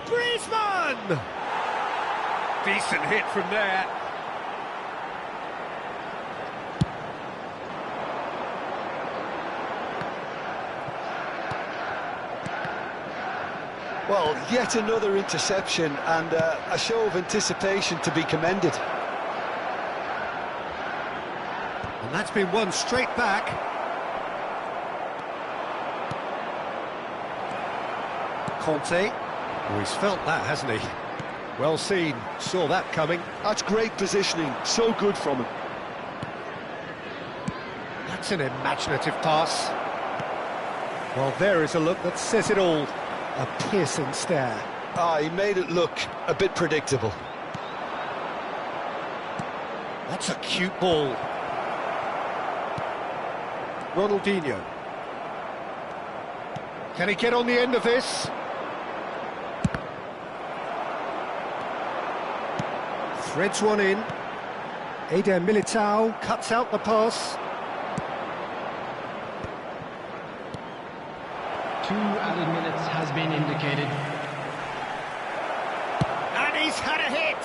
Griezmann! Decent hit from there. Well, yet another interception and a show of anticipation to be commended. And that's been won straight back. Conte. Oh, he's felt that, hasn't he? Well seen, saw that coming. That's great positioning, so good from him. That's an imaginative pass. Well, there is a look that says it all. A piercing stare. Ah, he made it look a bit predictable. That's a cute ball. Ronaldinho. Can he get on the end of this? Threads one in. Eder Militao cuts out the pass. 2 added minutes has been indicated. And he's had a hit!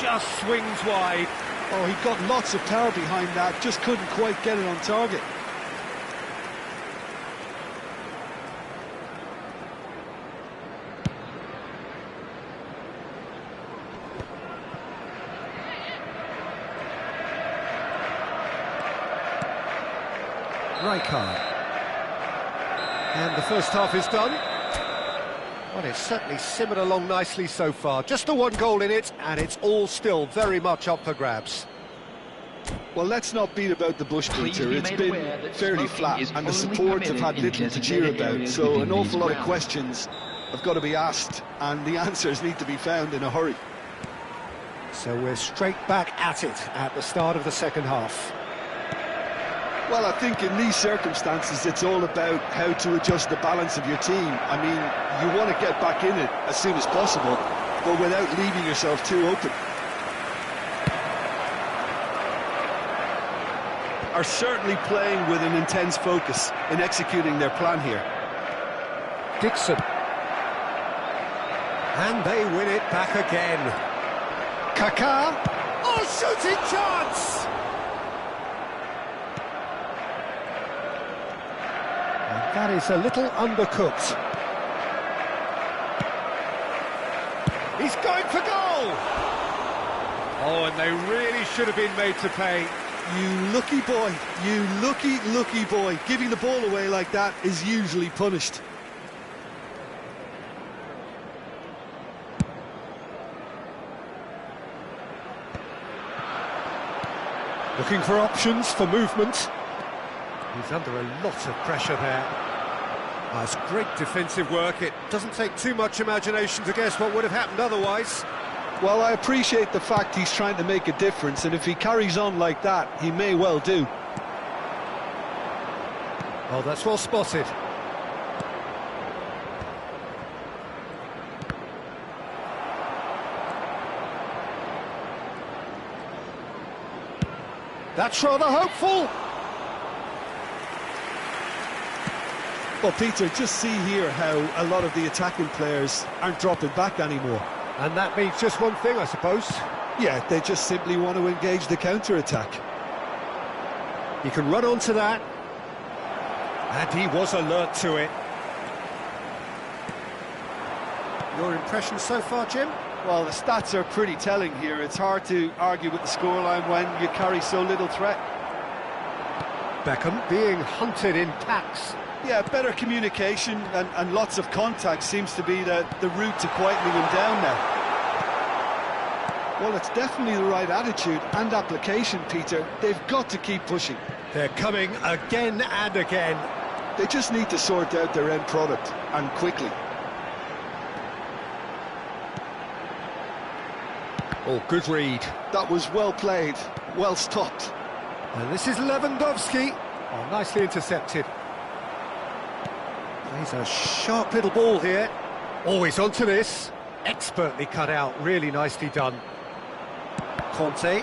Just swings wide. Oh, he got lots of power behind that, just couldn't quite get it on target. Rijkaard. And the first half is done. Well, it's certainly simmered along nicely so far. Just the one goal in it, and it's all still very much up for grabs. Well, let's not beat about the bush, Peter. It's been fairly flat, and the support have had little to cheer about, so an awful lot of questions have got to be asked, and the answers need to be found in a hurry. So we're straight back at it at the start of the second half. Well, I think in these circumstances, it's all about how to adjust the balance of your team. I mean, you want to get back in it as soon as possible, but without leaving yourself too open. Are certainly playing with an intense focus in executing their plan here. Dixon. And they win it back again. Kaká. Oh, shooting chance! And that is a little undercooked. He's going for goal! Oh, and they really should have been made to pay. You lucky boy, you lucky boy. Giving the ball away like that is usually punished. Looking for options for movement. He's under a lot of pressure there. That's great defensive work. It doesn't take too much imagination to guess what would have happened otherwise. Well, I appreciate the fact he's trying to make a difference, and if he carries on like that, he may well do. Oh, that's well spotted. That's rather hopeful. Well, Peter, just see here how a lot of the attacking players aren't dropping back anymore. And that means just one thing, I suppose. Yeah, they just simply want to engage the counter-attack. He can run onto that. And he was alert to it. Your impression so far, Jim? Well, the stats are pretty telling here. It's hard to argue with the scoreline when you carry so little threat. Beckham being hunted in packs. Yeah, better communication and lots of contact seems to be the route to quietening him down now. Well, it's definitely the right attitude and application, Peter. They've got to keep pushing. They're coming again and again. They just need to sort out their end product, and quickly. Oh, good read. That was well played, well stopped. And this is Lewandowski. Oh, nicely intercepted. He's a sharp little ball here. Always onto this. Expertly cut out, really nicely done. Conte.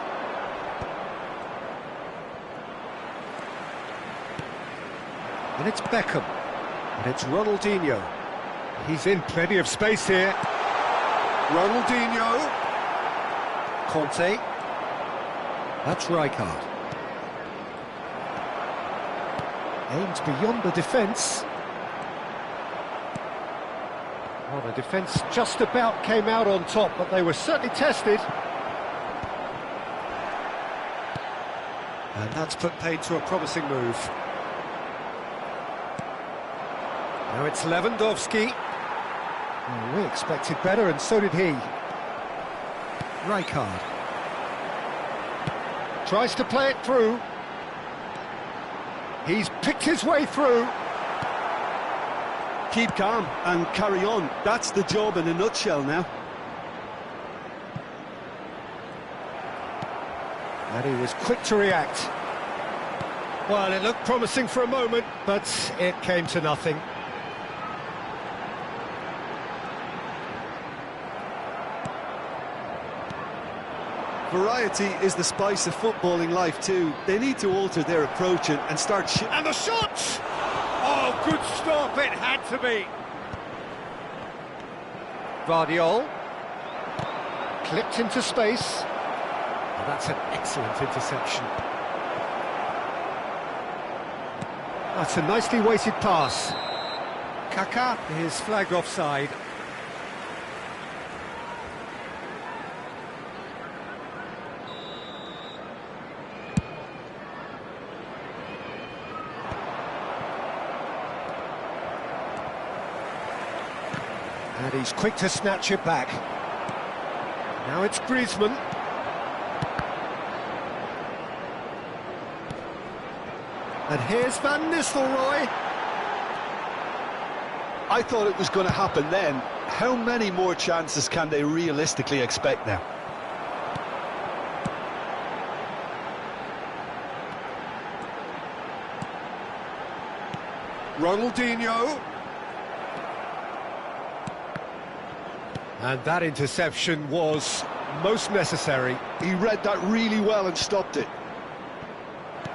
And it's Beckham. And it's Ronaldinho. He's in plenty of space here. Ronaldinho. Conte. That's Rijkaard. Aims beyond the defence. Well, the defence just about came out on top, but they were certainly tested. And that's put paid to a promising move. Now it's Lewandowski. Well, we expected better, and so did he. Rijkaard. Tries to play it through. He's picked his way through. Keep calm and carry on. That's the job in a nutshell now. And he was quick to react. Well, it looked promising for a moment, but it came to nothing. Variety is the spice of footballing life too. They need to alter their approach and start shooting. And the shot! Oh, good stop, it had to be. Vardiol. Clipped into space. Oh, that's an excellent interception. That's a nicely weighted pass. Kaká is flagged offside. And he's quick to snatch it back. Now it's Griezmann. And here's Van Nistelrooy. I thought it was going to happen then. How many more chances can they realistically expect now? Ronaldinho. And that interception was most necessary. He read that really well and stopped it.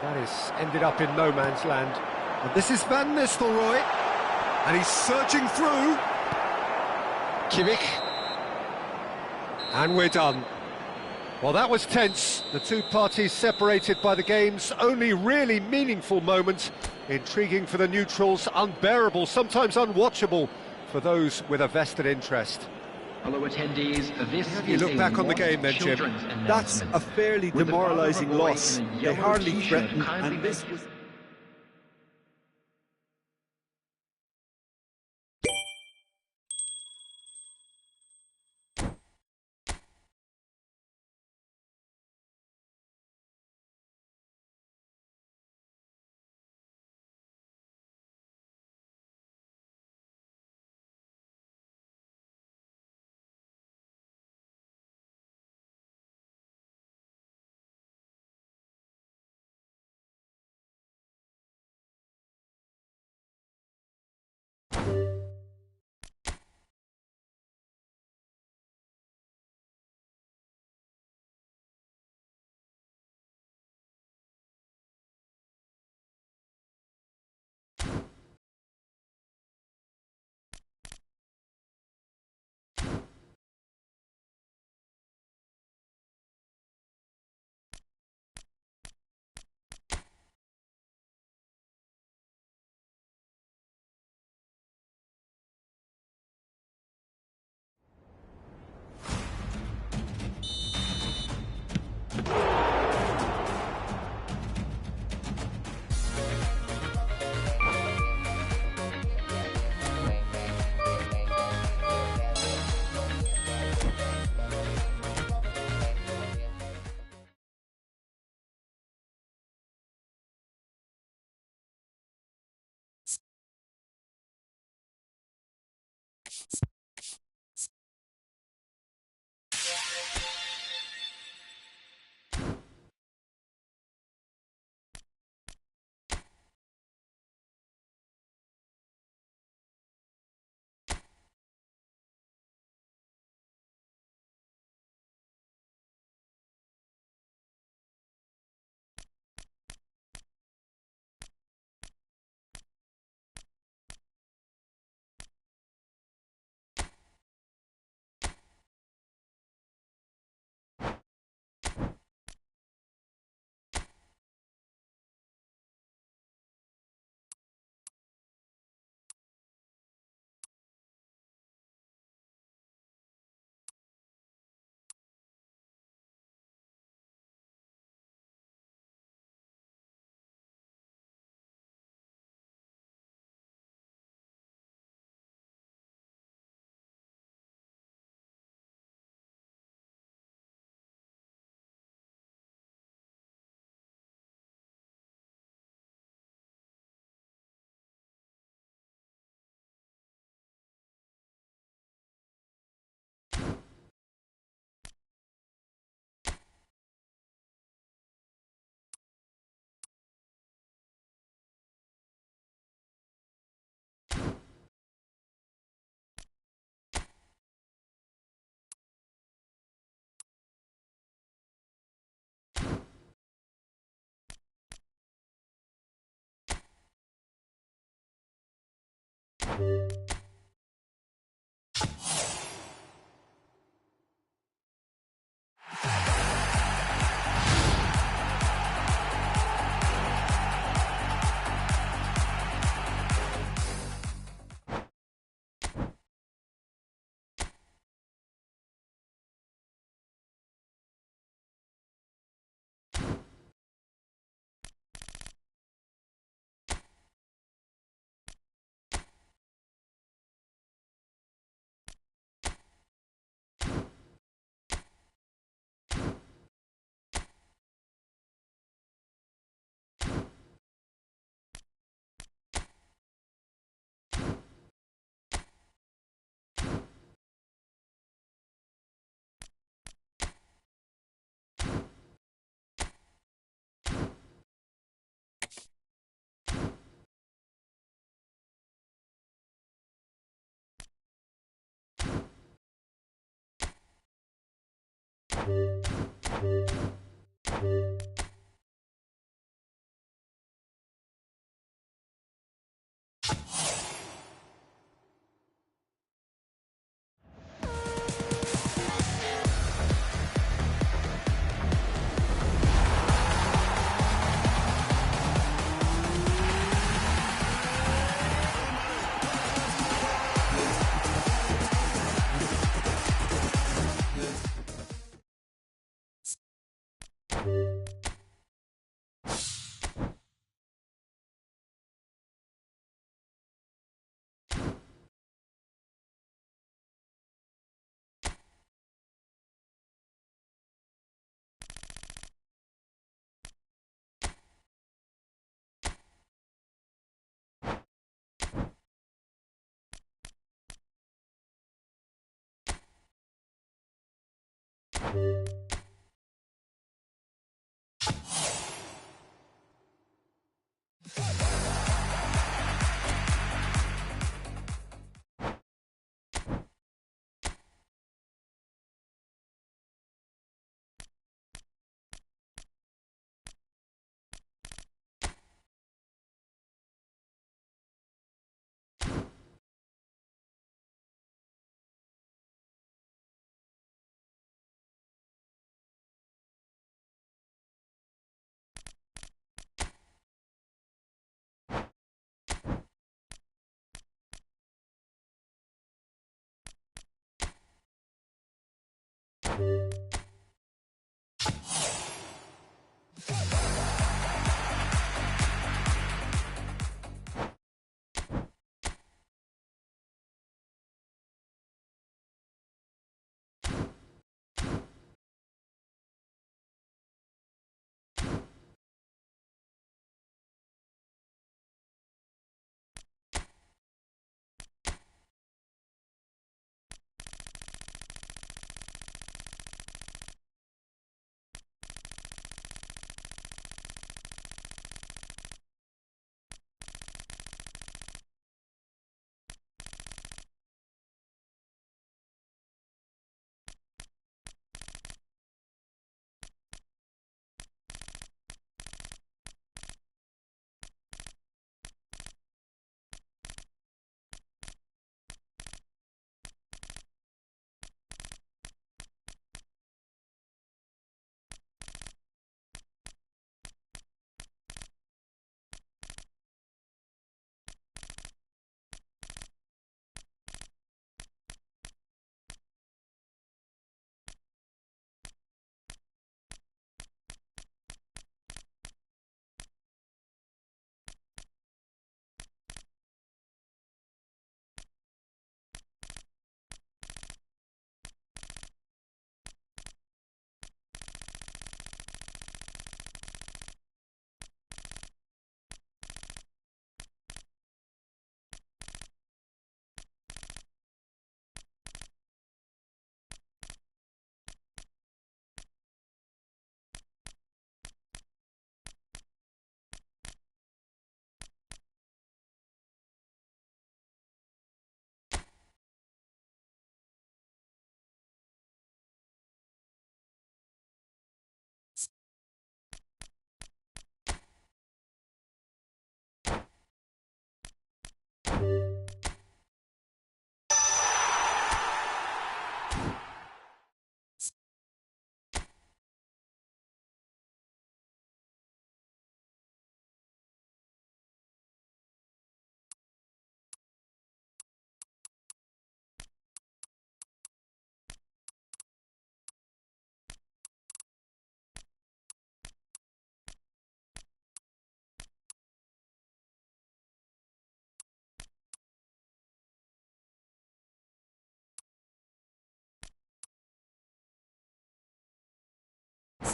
That is ended up in no man's land. And this is Van Nistelrooy. And he's surging through. Kimmich. And we're done. Well, that was tense. The two parties separated by the game's only really meaningful moment. Intriguing for the neutrals, unbearable, sometimes unwatchable for those with a vested interest. Hello attendees, this You is look a back on the game then, Jim. children's That's announcement. a fairly With the father demoralising of a boy loss. in a They yellow hardly t-shirt threatened, kindly and this begs- was...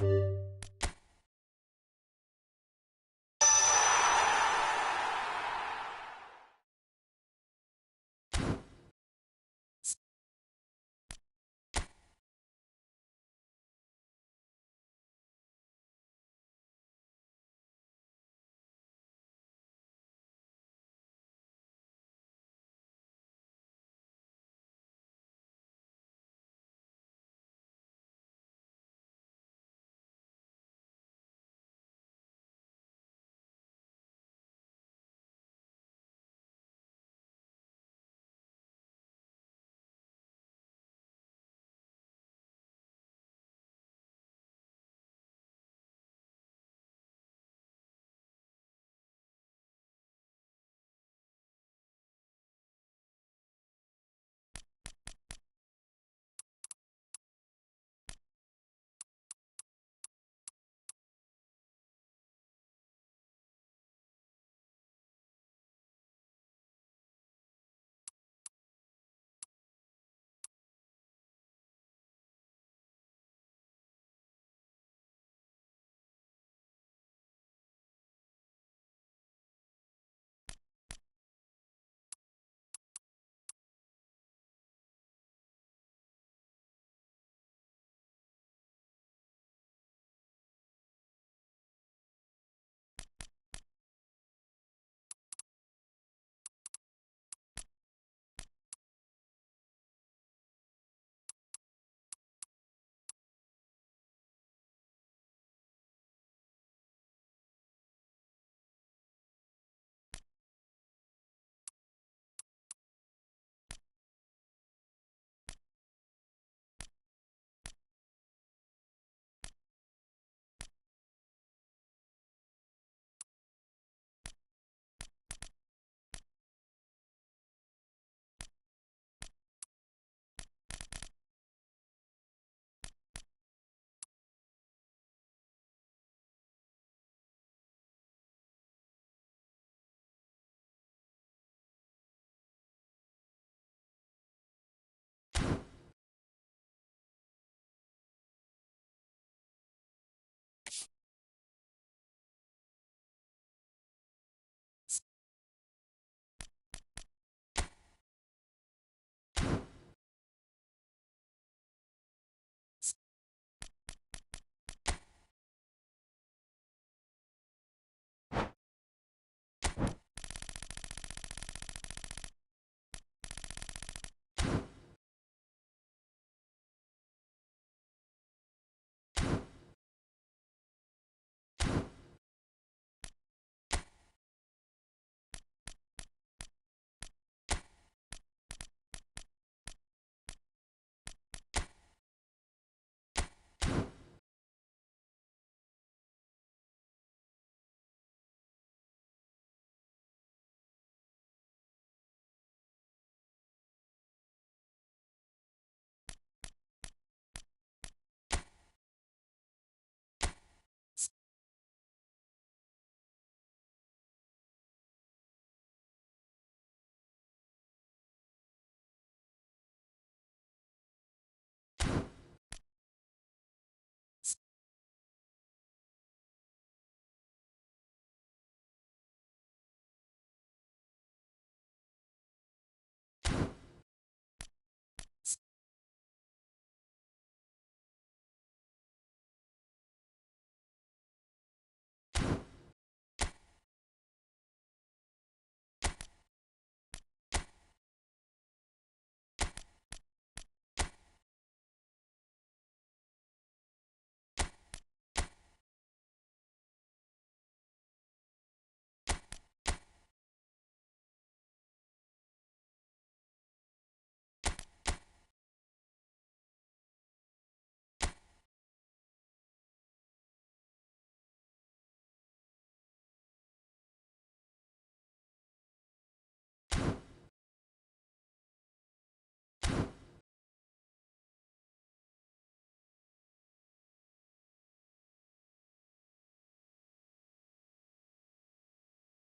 you